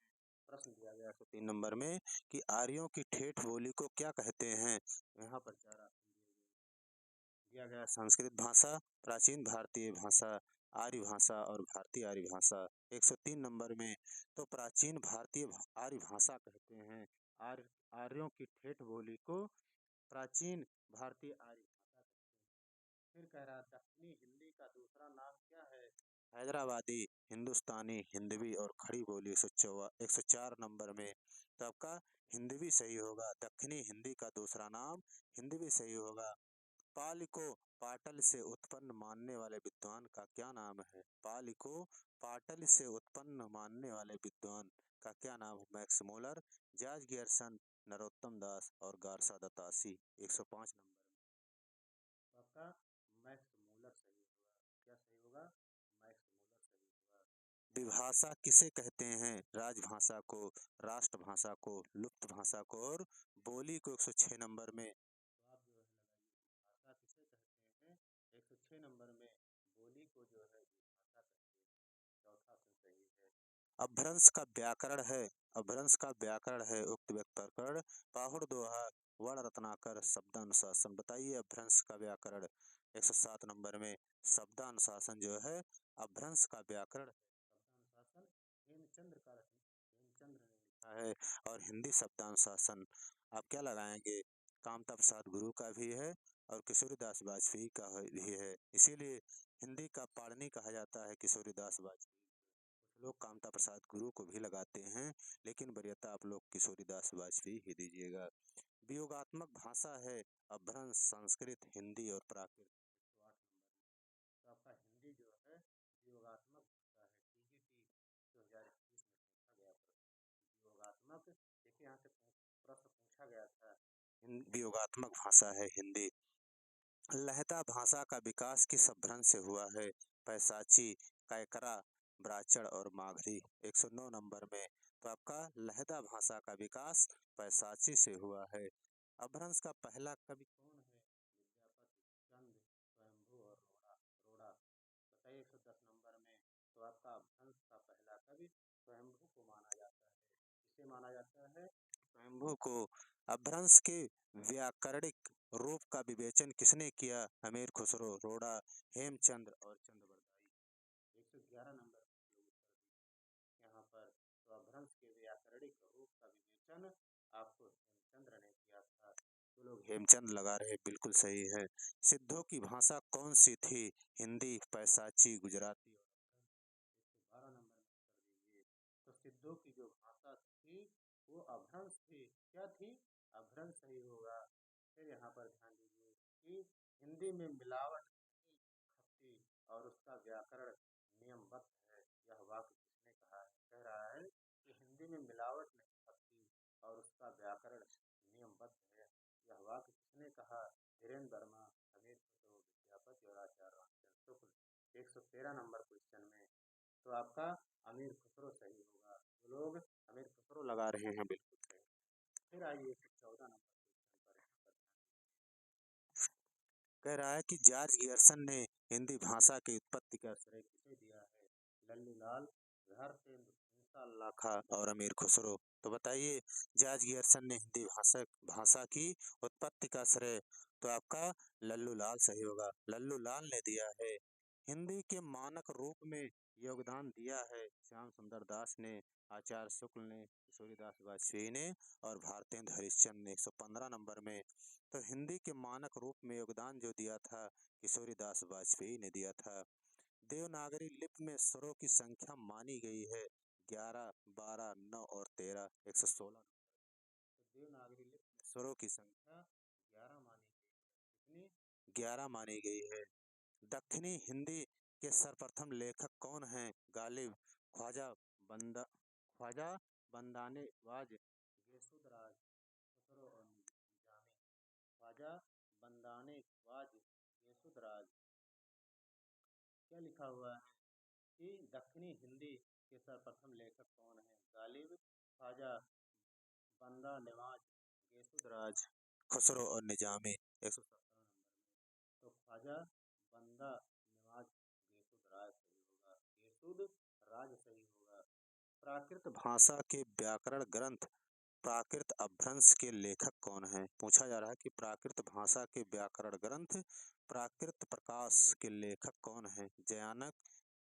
प्रश्न दिया गया है 3 नंबर में कि आर्यों की ठेठ बोली को क्या कहते हैं? यहाँ पर 4 ऑप्शन दिया गया। संस्कृत भाषा, प्राचीन भारतीय भाषा, आर्य भाषा और भारतीय आर्य भाषा। 103 नंबर में। तो प्राचीन भारतीय आर्य भाषा कहते हैं। आर्य आर्यों की ठेठ बोली को प्राचीन भारतीय आर्य भाषा कहते हैं। फिर कह रहा दक्षिणी हिंदी का दूसरा नाम क्या है? हैदराबादी, हिंदुस्तानी, हिंदवी और खड़ी बोली। 104 नंबर में। तो आपका हिंदवी सही होगा। दक्षिणी हिंदी का दूसरा नाम हिंदवी सही होगा। पाली को पाटल से उत्पन्न मानने वाले विद्वान का क्या नाम है? पाली को पाटल से उत्पन्न मानने वाले विद्वान का क्या नाम है? Max Muller, George Grierson, Narottam Das और गार्सा दत्तासी। 105 नंबर में। तो आपका मैक्स मूलर सही होगा। क्या सही होगा? मैक्स मूलर सही होगा। विभाषा किसे कहते हैं? राजभाषा को, राष्ट्रभाषा को, लुप्त भाषा को और बोली को। 106 नंबर में। तो आप जो है लगाइए भाषा किसे कहते हैं? 106 नंबर में बोली को जो है भाषा कहते हैं। चौथा ऑप्शन सही है। अपभ्रंश का व्याकरण है, अपभ्रंश का व्याकरण है उक्त प्रकरण, पाहुड़ दोहा, वर्ण रत्नाकर, शब्दानुशासन। बताइए अपभ्रंश का व्याकरण। 107 नंबर में। शब्दानुशासन जो है अपभ्रंश का व्याकरण है। शब्दानुशासन हेमचंद्र ने लिखा है। और हिंदी शब्दानुशासन आप क्या लगाएंगे? कामता प्रसाद गुरु का भी है और किशोरीदास वाजपेयी का भी है, इसीलिए हिंदी का पाणिनि कहा जाता है किशोरीदास वाजपेयी। कुछ लोग कामता प्रसाद गुरु को भी लगाते हैं, लेकिन वरीयता आप लोग किशोरीदास वाजपेयी ही दीजिएगा। वियोगात्मक भाषा है अपभ्रंश, संस्कृत, हिंदी और प्राकृत। 108 नंबर में। तो आपका हिंदी जो है वियोगात्मक भाषा है। टीजीटी 2021 में पूछा गया प्रश्न वियोगात्मक। देखिए यहाँ से प्रश्न पूछा गया था, वियोगात्मक भाषा है हिंदी। लहदा भाषा का विकास किस अपभ्रंश से हुआ है? पैसाची, कैकरा, ब्राचड़ और मागधी। 109 नंबर में। तो आपका लहदा भाषा का विकास पैसाची से हुआ है। अपभ्रंश का पहला कवि कौन है? विद्यापति, चंद, स्वयंभू और रोड़ा। बताइए 110 नंबर में। तो आपका अपभ्रंश का पहला कवि स्वयंभू को माना जाता है। किसे माना जाता है? स्वयंभू को। अपभ्रंश के व्याकरणिक रूप का विवेचन किसने किया? अमीर खुसरो, रोड़ा, हेमचंद्र और चंद्रबरदाई। 111 नंबर पर लोग उत्तर दीजिए यहाँ पर। तो अपभ्रंश के व्याकरणिक रूप का विवेचन आपको हेमचंद्र ने किया था। तो लोग हेमचंद लगा रहे, बिल्कुल सही है। सिद्धों की भाषा कौन सी थी? हिंदी, पैसाची, गुजराती और अपभ्रंश। 112 नंबर में उत्तर दीजिए। तो सिद्धों की जो भाषा थी वो अपभ्रंश थी। क्या थी? अपभ्रंश सही होगा। फिर यहाँ पर ध्यान दीजिए कि हिंदी में मिलावट नहीं खपती और उसका व्याकरण नियमबद्ध है। यह वाक्य किसने कहा है? कह रहा है कि हिंदी में मिलावट नहीं खपती और उसका व्याकरण नियमबद्ध है। यह वाक्य किसने कहा? धीरेन्द्र वर्मा, अमीर खुसरो, विद्यापति और आचार्य रामचंद्र शुक्ल। 113 नंबर क्वेश्चन में। तो आपका अमीर खुसरो सही होगा। जो लोग अमीर खुसरो लगा रहे हैं बिल्कुल सही। फिर आइए 114 नंबर क्वेश्चन पर। यहाँ पर कह रहा है कि जॉर्ज गियर्सन ने हिंदी भाषा की उत्पत्ति का श्रेय किसे दिया है? लल्लू लाल, हरतेंदु विशाल लाखा और अमीर खुसरो। तो बताइए, जॉर्ज गियर्सन ने हिंदी भाषा भाषा की उत्पत्ति का श्रेय तो आपका लल्लू लाल सही होगा। लल्लू लाल ने दिया है। हिंदी के मानक रूप में योगदान दिया है श्याम सुंदर दास ने, आचार्य शुक्ल ने, किशोरीदास वाजपेयी ने और भारतेंदु हरिश्चंद्र ने 115 नंबर में। तो हिंदी के मानक रूप में योगदान जो दिया था किशोरीदास वाजपेयी ने दिया था। देवनागरी लिपि में स्वरों की संख्या मानी गई है 11, 12, 9 और 13, 116। तो देवनागरी लिपि में स्वरों की संख्या 11 मानी गई है। कितनी? 11 मानी गई है। दक्षिणी हिंदी के सर्वप्रथम लेखक कौन हैं? गालिब, ख्वाजा बंदा ख्वाजा बंदाने वाज, गेसुदराज, खुसरो और निजामी। ख्वाजा बंदाने वाज, गेसुदराज। क्या लिखा हुआ है कि दक्षिणी हिंदी के सर्वप्रथम लेखक कौन है? गालिब, ख्वाजा बंदा नवाज, गेसुदराज, खुसरो और निजामी। 117 नंबर में। तो ख्वाजा बंदा नवाज गेसुदराज सही होगा। गेसुदराज सही होगा। प्राकृत भाषा के व्याकरण ग्रंथ प्राकृत अपभ्रंश के लेखक कौन हैं? पूछा जा रहा है कि प्राकृत भाषा के व्याकरण ग्रंथ प्राकृत प्रकाश के लेखक कौन हैं? जयानक,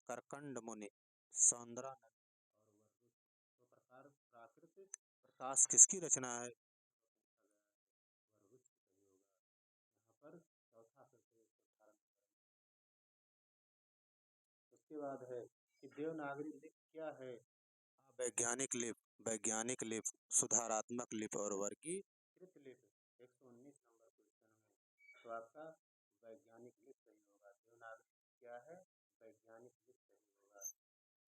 करकंड मुनि, सौंदरानंद और वररुच। तो प्रकार प्राकृत प्रकाश किसकी रचना है? पूछा गया है, वररुच सही होगा। यहाँ पर चौथा फिर से 118 नंबर में। उसके बाद है कि देवनागरी लिपि क्या है? वैज्ञानिक लिपि, वैज्ञानिक लिपि, सुधारात्मक लिपि और वर्गीकृत लिपि। 119 नंबर क्वेश्चन में। तो आपका वैज्ञानिक लिपि सही होगा। देवनागरी क्या है? वैज्ञानिक लिपि सही होगा।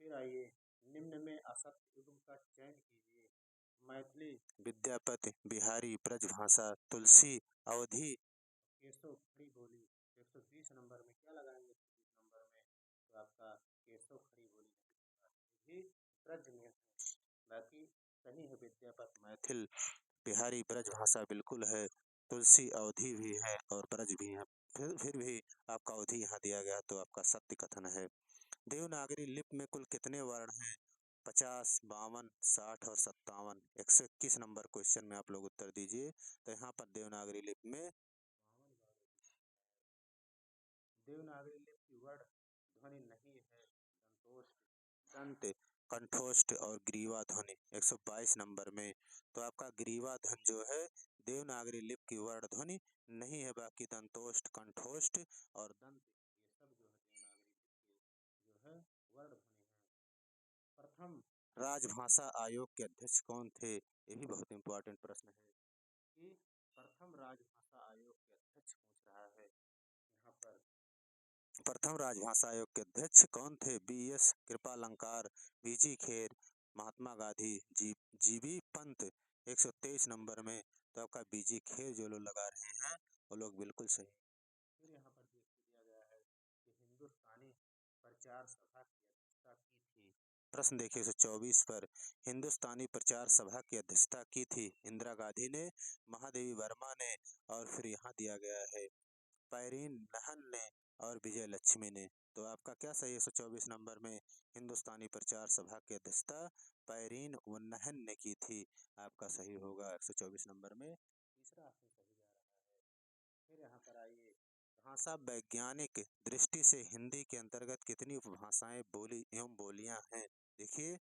फिर आइए, निम्न में असत्य युग्म का चयन कीजिए। मैथिली, विद्यापति, बिहारी, ब्रजभाषा, तुलसी, अवधी, केशव खड़ी बोली। 120 नंबर में क्या लगाएंगे? 120 नंबर में तो आपका केशव खड़ी बोली नहीं होगा, ये भी ब्रज में है। बाकी सही है विद्यापति, मैथिल, बिहारी, ब्रजभाषा बिल्कुल है, तुलसी, अवधी भी है और ब्रज भी है। फिर भी आपका अवधी यहाँ दिया गया तो आपका सत्य कथन है। देवनागरी लिपि में कुल कितने वर्ण हैं? 50, 52, 60 और 57। 121 नंबर क्वेश्चन में आप लोग उत्तर दीजिए। तो यहाँ पर देवनागरी लिपि में 52 वर्णों की संख्या है। देवनागरी लिपि की वर्ण ध्वनि नहीं है दंतोष्ठ, दंत, कंठोष्ठ और ग्रीवा ध्वनि। 122 नंबर में। तो आपका ग्रीवा ध्वनि जो है देवनागरी लिपि की वर्ण ध्वनि नहीं है, बाकी दंतोष्ठ, कंठोष्ठ और दंत ये सब जो है देवनागरी लिपि के जो है वर्ण ध्वनि है। प्रथम राजभाषा आयोग के अध्यक्ष कौन थे? ये भी बहुत इंपॉर्टेंट प्रश्न है कि प्रथम राजभाषा आयोग के अध्यक्ष पूछ रहा है यहाँ पर। प्रथम राजभाषा आयोग के अध्यक्ष कौन थे? BS. कृपालंकार, वी.जी. Kher, Mahatma Gandhi, GB. Pant. 123 number में। तो आपका बी.जी. खेर जो लोग लगा रहे हैं वो लोग बिल्कुल सही। फिर यहाँ पर दिया गया है कि हिंदुस्तानी प्रचार सभा की अध्यक्षता की थी। प्रश्न देखिए 124 पर। हिंदुस्तानी प्रचार सभा की अध्यक्षता की थी इंदिरा गांधी ने, महादेवी वर्मा ने और फिर यहाँ दिया गया है पैरीन नहन ने और विजय लक्ष्मी ने। तो आपका क्या सही है 124 नंबर में? हिंदुस्तानी प्रचार सभा की अध्यक्षता पैरीन व नहन ने की थी। आपका सही होगा 124 नंबर में। तीसरा ऑप्शन सही जा रहा है। फिर यहाँ पर आइए, भाषा वैज्ञानिक दृष्टि से हिंदी के अंतर्गत कितनी उपभाषाएं, बोली एवं बोलियां हैं? देखिए,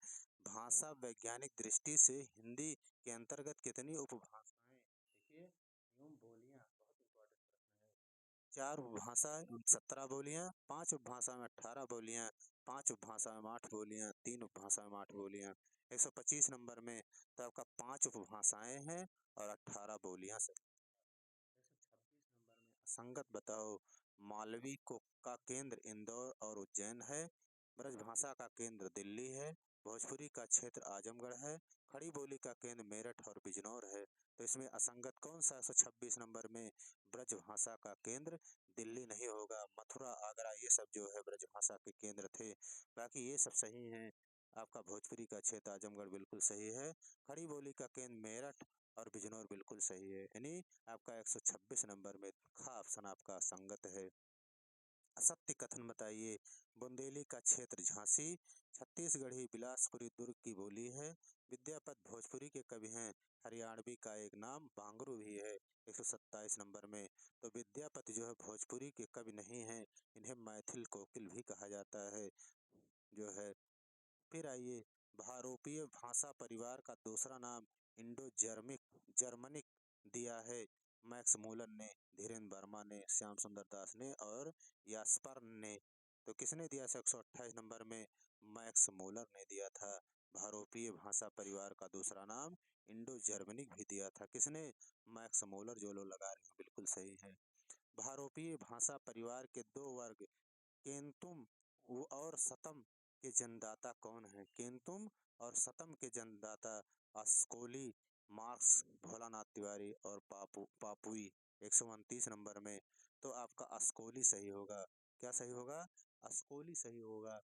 भाषा वैज्ञानिक दृष्टि से हिंदी के अंतर्गत कितनी उपभाषाएं, देखिए एवं बोलियां, बहुत इंपॉर्टेंट प्रश्न है। 4 उपभाषा 17 बोलियां, 5 उपभाषा में 18 बोलियां, 5 उपभाषा में 8 बोलियां, 3 उपभाषा में 8 बोलियां। 125 नंबर में। तो आपका 5 उपभाषाएं हैं और 18 बोलियां सही। 126 नंबर में असंगत बताओ। मालवी को का केंद्र इंदौर और उज्जैन है, ब्रजभाषा का केंद्र दिल्ली है, भोजपुरी का क्षेत्र आजमगढ़ है, खड़ी बोली का केंद्र मेरठ और बिजनौर है। तो इसमें असंगत कौन सा? 126 नंबर में ब्रजभाषा का केंद्र दिल्ली नहीं होगा, मथुरा, आगरा ये सब जो है ब्रजभाषा के केंद्र थे। बाकी ये सब सही हैं। आपका भोजपुरी का क्षेत्र आजमगढ़ बिल्कुल सही है, खड़ी बोली का केंद्र मेरठ और बिजनौर बिल्कुल सही है। यानी आपका 126 नंबर में खा ऑप्शन आपका संगत है। असत्य कथन बताइए। बुंदेली का क्षेत्र झांसी, छत्तीसगढ़ी बिलासपुरी दुर्ग की बोली है। विद्यापत भोजपुरी के कवि हैं। हरियाणवी का एक नाम बांगरू भी है 127 नंबर में। तो विद्यापति जो है भोजपुरी के कवि नहीं हैं, इन्हें मैथिल कोकिल भी कहा जाता है जो है। फिर आइए, भारोपीय भाषा परिवार का दूसरा नाम इंडो जर्मिक जर्मनिक दिया है मैक्स मूलन ने, धीरेन्द्र वर्मा ने, श्याम सुंदर दास ने और यास्पर ने। तो किसने दिया 128 नंबर में? मैक्स मूलर ने दिया था। भारोपीय भाषा परिवार का दूसरा नाम इंडो जर्मनिक भी दिया था किसने? Max Muller. जो लोग लगा रहे हैं बिल्कुल सही है। भारोपीय भाषा परिवार के दो वर्ग केंतुम और सतम के जन्मदाता कौन है? केंतुम और सतम के जन्मदाता अस्कोली, मार्क्स, भोलानाथ तिवारी और पापुई 129 नंबर में। तो आपका अस्कोली सही होगा। क्या सही होगा? अस्कोली सही होगा।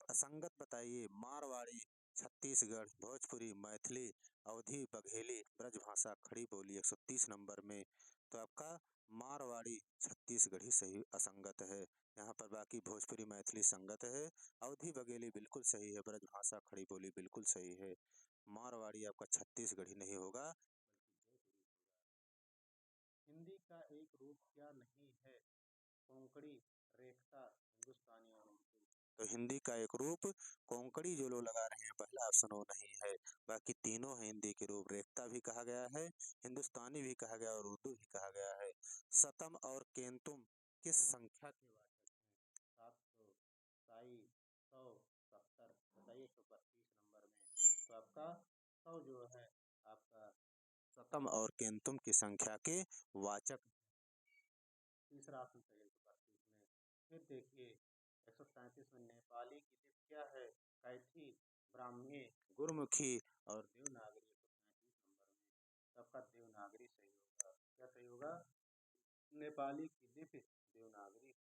असंगत बताइए। मारवाड़ी, छत्तीसगढ़, भोजपुरी, मैथिली, अवधी, बघेली, ब्रजभाषा, खड़ी बोली 130 नंबर में। तो आपका मारवाड़ी, छत्तीसगढ़ी सही असंगत है। यहाँ पर बाकी भोजपुरी, मैथिली संगत है। अवधी, बघेली बिल्कुल सही है। ब्रजभाषा, खड़ी बोली बिल्कुल सही है। मारवाड़ी आपका छत्तीसगढ़ी नहीं होगा बल्कि जयपुरी होगा। हिंदी का एक रूप क्या नहीं है? कोंकणी, रेखता, हिंदुस्तानी और उर्दू। तो हिंदी का एक रूप कोंकणी जो लोग लगा रहे हैं पहला ऑप्शन वो नहीं है। बाकी तीनों है हिंदी के रूप। रेखता भी कहा गया है, हिंदुस्तानी भी कहा गया और उर्दू भी कहा गया है। सतम और केंतुम किस संख्या के वाचक हैं? 700, साई, 100, 70। बताइए 132 नंबर में। तो आपका 100 जो है आपका सतम और केंतुम की संख्या के वाचक। तीसरा ऑप्शन सही है 132 में। फिर देखिए 137 में, नेपाली की लिपि क्या है? कैथी, ब्राह्मी, गुरमुखी और देवनागरी 137 नंबर में। सबका देवनागरी सही होगा। क्या सही होगा? नेपाली की लिपि देवनागरी।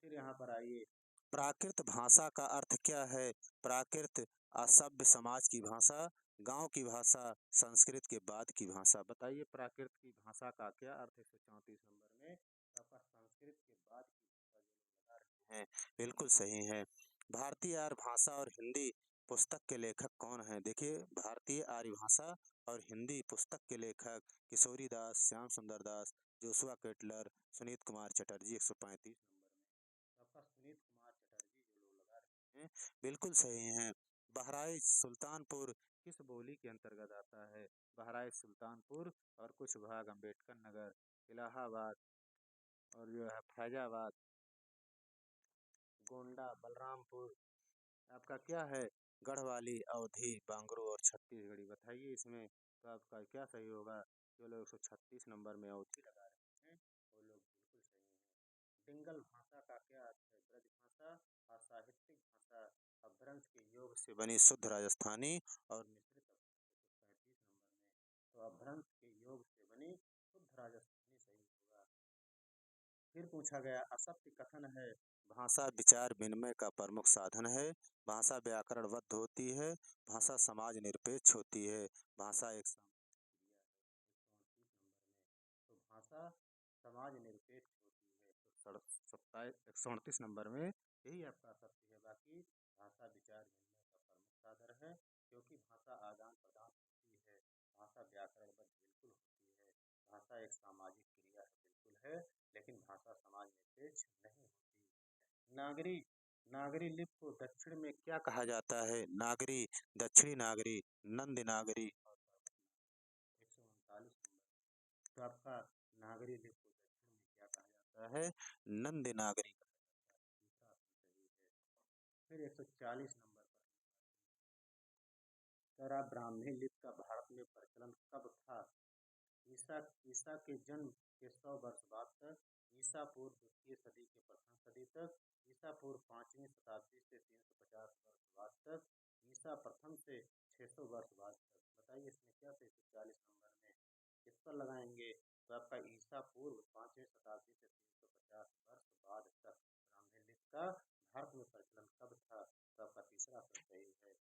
फिर यहाँ पर आइए, प्राकृत भाषा का अर्थ क्या है? प्राकृत असभ्य समाज की भाषा, गांव की भाषा, संस्कृत के बाद की भाषा। बताइए प्राकृत की भाषा का क्या अर्थ है 134 नंबर में? तो आपका संस्कृत के बाद की भाषा जो लोग लगा रहे हैं बिल्कुल सही है। भारतीय आर्य भाषा और हिंदी पुस्तक के लेखक कौन है? देखिए भारतीय आर्य भाषा और हिंदी पुस्तक के लेखक किशोरी Das, Shyam Sundar Das, Joshua Ketelaar, Sunit Kumar Chatterji 135 number में। तो आपका सुनीत कुमार चटर्जी जो लोग लगा रहे हैं बिल्कुल सही हैं। बहराइच सुल्तानपुर किस बोली के अंतर्गत आता है? बहराइच सुल्तानपुर और कुछ भाग अम्बेडकर नगर, इलाहाबाद और जो है फैजाबाद, गोंडा, बलरामपुर आपका क्या है? गढ़वाली, अवधी, बांगरू और छत्तीसगढ़ी। बताइए इसमें तो आपका क्या सही होगा? जो लोग 136 नंबर में अवधी लगा रहे हैं वो लोग बिल्कुल सही हैं। डिंगल भाषा का क्या अर्थ है? ब्रज भाषा, असाहित्यिक भाषा, अपभ्रंश के योग से बनी शुद्ध राजस्थानी और मिश्रित अपभ्रंश 137 नंबर में। तो अपभ्रंश के योग से बनी शुद्ध राजस्थानी सही होगा। फिर पूछा गया असत्य कथन है। भाषा विचार विनिमय का प्रमुख साधन है। भाषा व्याकरणबद्ध होती है। भाषा समाज निरपेक्ष होती है। भाषा एक सामाजिक क्रिया है 138 नंबर में। तो भाषा समाज निरपेक्ष होती है तो 137 नंबर में यही आपका सत्य है। बाकी भाषा विचार विनिमय का प्रमुख साधन है क्योंकि भाषा आदान प्रदान होती है। भाषा व्याकरणबद्ध बिल्कुल होती है। भाषा एक सामाजिक क्रिया है बिल्कुल है, लेकिन भाषा समाज निरपेक्ष नहीं होती। नागरी, नागरी लिपि को दक्षिण में क्या कहा जाता है? नागरी, दक्षिणी नागरी, नंद नागरी और पर्वत नागरी 139 नंबर। तो आपका नागरी लिपि को दक्षिण में क्या कहा जाता है? नंद नागरी कहा जाता है। दूसरा ऑप्शन सही है। फिर 140 नंबर पर सरा ब्राह्मी लिपि का भारत में प्रचलन कब था? ईसा ईसा के जन्म के 100 वर्ष बाद तक, ईसा पूर्व द्वितीय सदी के प्रथम सदी तक, ईसा पूर्व 5वीं शताब्दी से 350 वर्ष बाद तक, ईसा प्रथम से 600 वर्ष बाद तक। बताइए इसमें क्या से 140 नंबर में किस पर लगाएंगे? तो आपका ईसा पूर्व 5वीं शताब्दी से 350 वर्ष बाद तक ब्राह्मी लिपि का भारत में प्रचलन कब था? तो आपका तीसरा ऑप्शन सही है।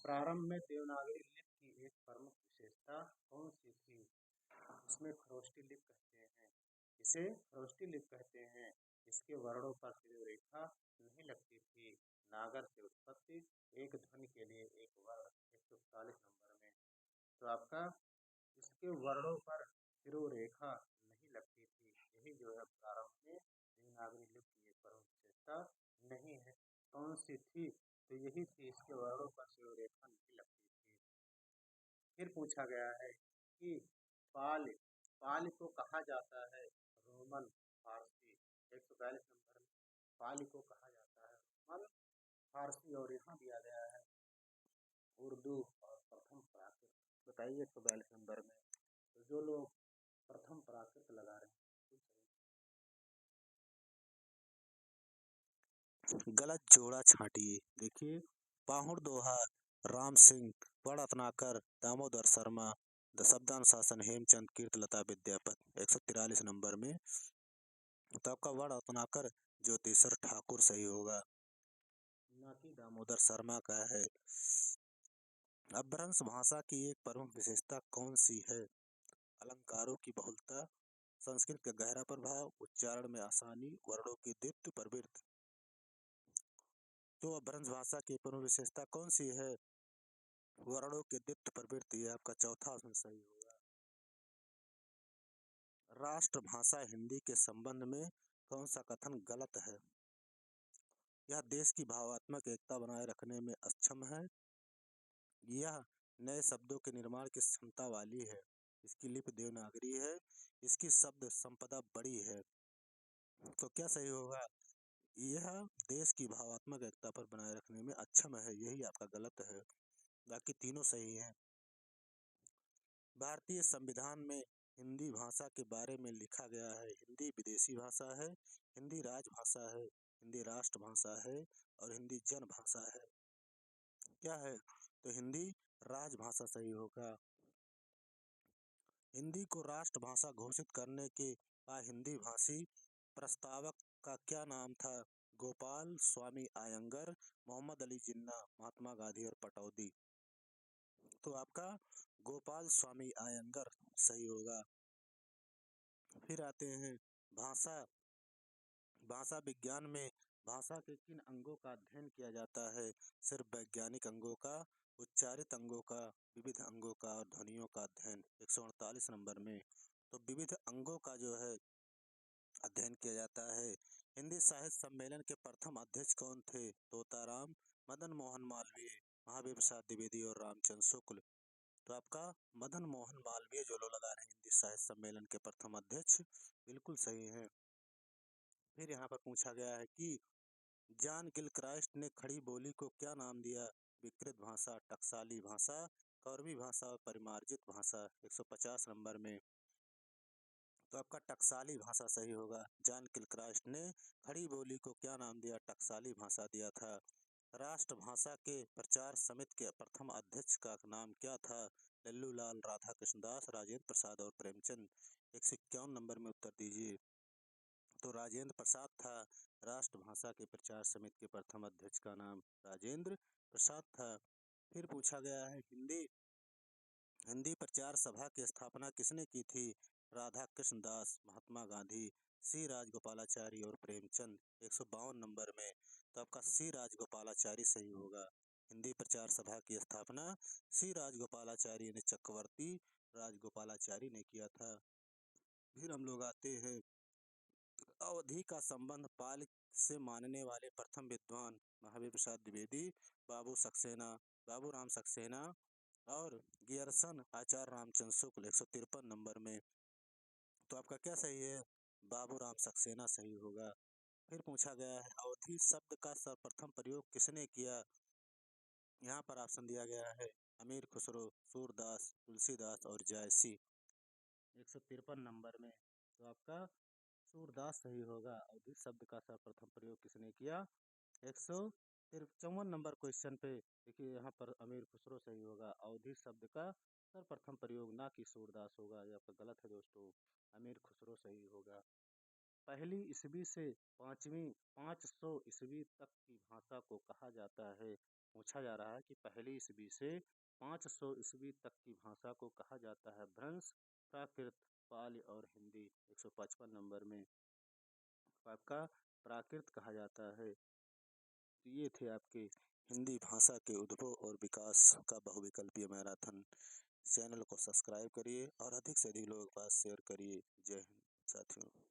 प्रारंभ में देवनागरी लिपि की एक प्रमुख विशेषता कौन सी थी? इसमें खरोष्टी लिपि कहते हैं। इसे खरोष्टी लिपि कहते हैं। इसके वर्णों पर सीधी रेखा नहीं लगती थी। नागर से उत्पत्ति, एक ध्वनि के लिए एक वर्ण, 141 नंबर में। तो आपका इसके वर्णों पर सिरो रेखा नहीं लगती थी, यही जो है प्रारंभ में देवनागरी लिपि की एक प्रमुख विशेषता नहीं है। कौन सी थी? तो यही थी, इसके वर्णों पर सिरो रेखा नहीं लगती थी। फिर पूछा गया है कि पाल पाल को कहा जाता है रोमन फारसी, 142 नंबर में। पाल को कहा जाता है रोमन फारसी, और यहाँ दिया गया है उर्दू और प्रथम प्राकृत। बताइए 142 नंबर में। तो जो लोग प्रथम प्राकृत लगा रहे हैं, गलत जोड़ा छांटिए। देखिए, पाहुड़ दोहा, राम सिंह, वड़ रत्नाकर, दामोदर शर्मा, शब्दानुशासन, हेमचंद, कीर्तलता, विद्यापत, 143 नंबर में। तो आपका वड़ रत्नाकर ज्योतिषर ठाकुर सही होगा, ना कि दामोदर शर्मा का है। अपभ्रंश भाषा की एक प्रमुख विशेषता कौन सी है? अलंकारों की बहुलता, संस्कृत का गहरा प्रभाव, उच्चारण में आसानी, वर्णों की द्वित्व प्रवृत्ति। तो अपभ्रंश भाषा की प्रमुख विशेषता कौन सी है? वर्णों की द्वित्व प्रवृत्ति। है आपका चौथा ऑप्शन सही होगा। राष्ट्रभाषा हिंदी के संबंध में कौन सा कथन गलत है? यह देश की भावात्मक एकता बनाए रखने में अक्षम है। यह नए शब्दों के निर्माण की क्षमता वाली है। इसकी लिपि देवनागरी है। इसकी शब्द संपदा बड़ी है। तो क्या सही होगा? यह देश की भावात्मक एकता पर बनाए रखने में अक्षम है, यही आपका गलत है। बाकी तीनों सही हैं। भारतीय संविधान में हिंदी भाषा के बारे में लिखा गया है, हिंदी विदेशी भाषा है, हिंदी राजभाषा है, हिंदी राष्ट्रभाषा है और हिंदी जन भाषा है। क्या है? तो हिंदी राजभाषा सही होगा। हिंदी को राष्ट्रभाषा घोषित करने के हिंदी भाषी प्रस्तावक का क्या नाम था? गोपाल स्वामी अयंगर, मोहम्मद अली जिन्ना, महात्मा गांधी और पटौदी। तो आपका गोपाल स्वामी अयंगर सही होगा। फिर आते हैं भाषा भाषा विज्ञान में भाषा के किन अंगों का अध्ययन किया जाता है? सिर्फ वैज्ञानिक अंगों का, उच्चारित अंगों का, विविध अंगों का और ध्वनियों का अध्ययन, 148 नंबर में। तो विविध अंगों का जो है अध्ययन किया जाता है। हिंदी साहित्य सम्मेलन के प्रथम अध्यक्ष कौन थे? तोताराम, मदन मोहन मालवीय, महावीर प्रसाद द्विवेदी और रामचंद्र शुक्ल। तो आपका मदन मोहन मालवीय जो लोग लगा रहे हैं हिंदी साहित्य सम्मेलन के प्रथम अध्यक्ष, बिल्कुल सही है। फिर यहाँ पर पूछा गया है कि जॉन गिलक्राइस्ट ने खड़ी बोली को क्या नाम दिया? विकृत भाषा, टकसाली भाषा, कौरवी भाषा और परिमार्जित भाषा, 150 नंबर में। तो आपका टकसाली भाषा सही होगा। जॉन गिलक्राइस्ट ने खड़ी बोली को क्या नाम दिया? टकसाली भाषा दिया था। राष्ट्रभाषा के प्रचार समिति के प्रथम अध्यक्ष का नाम क्या था? लल्लू लाल, राधा कृष्णदास, राजेंद्र प्रसाद और प्रेमचंद। 151 नंबर में उत्तर दीजिए। तो राजेंद्र प्रसाद था। राष्ट्रभाषा के प्रचार समिति के प्रथम अध्यक्ष का नाम राजेंद्र प्रसाद था। फिर पूछा गया है हिंदी प्रचार सभा की स्थापना किसने की थी? राधा कृष्णदास, महात्मा गांधी, सी राजगोपालाचारी और प्रेमचंद, 152 नंबर में। तो आपका सी राजगोपालाचारी सही होगा। हिंदी प्रचार सभा की स्थापना सी राजगोपालाचारी ने, चक्रवर्ती राजगोपालाचारी ने किया था। फिर हम लोग आते हैं अवधि का संबंध पाल से मानने वाले प्रथम विद्वान, महावीर प्रसाद द्विवेदी, बाबू सक्सेना, बाबू राम सक्सेना और गियरसन आचार्य रामचंद्र शुक्ल, 153 नंबर में। तो आपका क्या सही है? बाबू राम सक्सेना सही होगा। फिर पूछा गया है अवधि शब्द का सर्वप्रथम प्रयोग किसने किया? यहाँ पर ऑप्शन दिया गया है अमीर खुसरो, सूरदास, तुलसीदास और जायसी, 153 नंबर में। तो आपका सूरदास सही होगा। अवधि शब्द का सर्वप्रथम प्रयोग किसने किया? 153 नंबर क्वेश्चन पे देखिए, यहाँ पर अमीर खुसरो सही होगा। अवधि शब्द का सर्वप्रथम प्रयोग ना कि सूरदास होगा, ये आपका गलत है दोस्तों। अमीर खुसरो सही होगा। पहली ईस्वी से 500 ईस्वी तक की भाषा को कहा जाता है। पूछा जा रहा है कि पहली ईस्वी से 500 ईस्वी तक की भाषा को कहा जाता है भ्रंश, प्राकृत, पाली और हिंदी, 155 नंबर में। आपका प्राकृत कहा जाता है। तो ये थे आपके हिंदी भाषा के उद्भव और विकास का बहुविकल्पीय मैराथन। चैनल को सब्सक्राइब करिए और अधिक से अधिक लोगों के पास शेयर करिए। जय हिंद साथियों।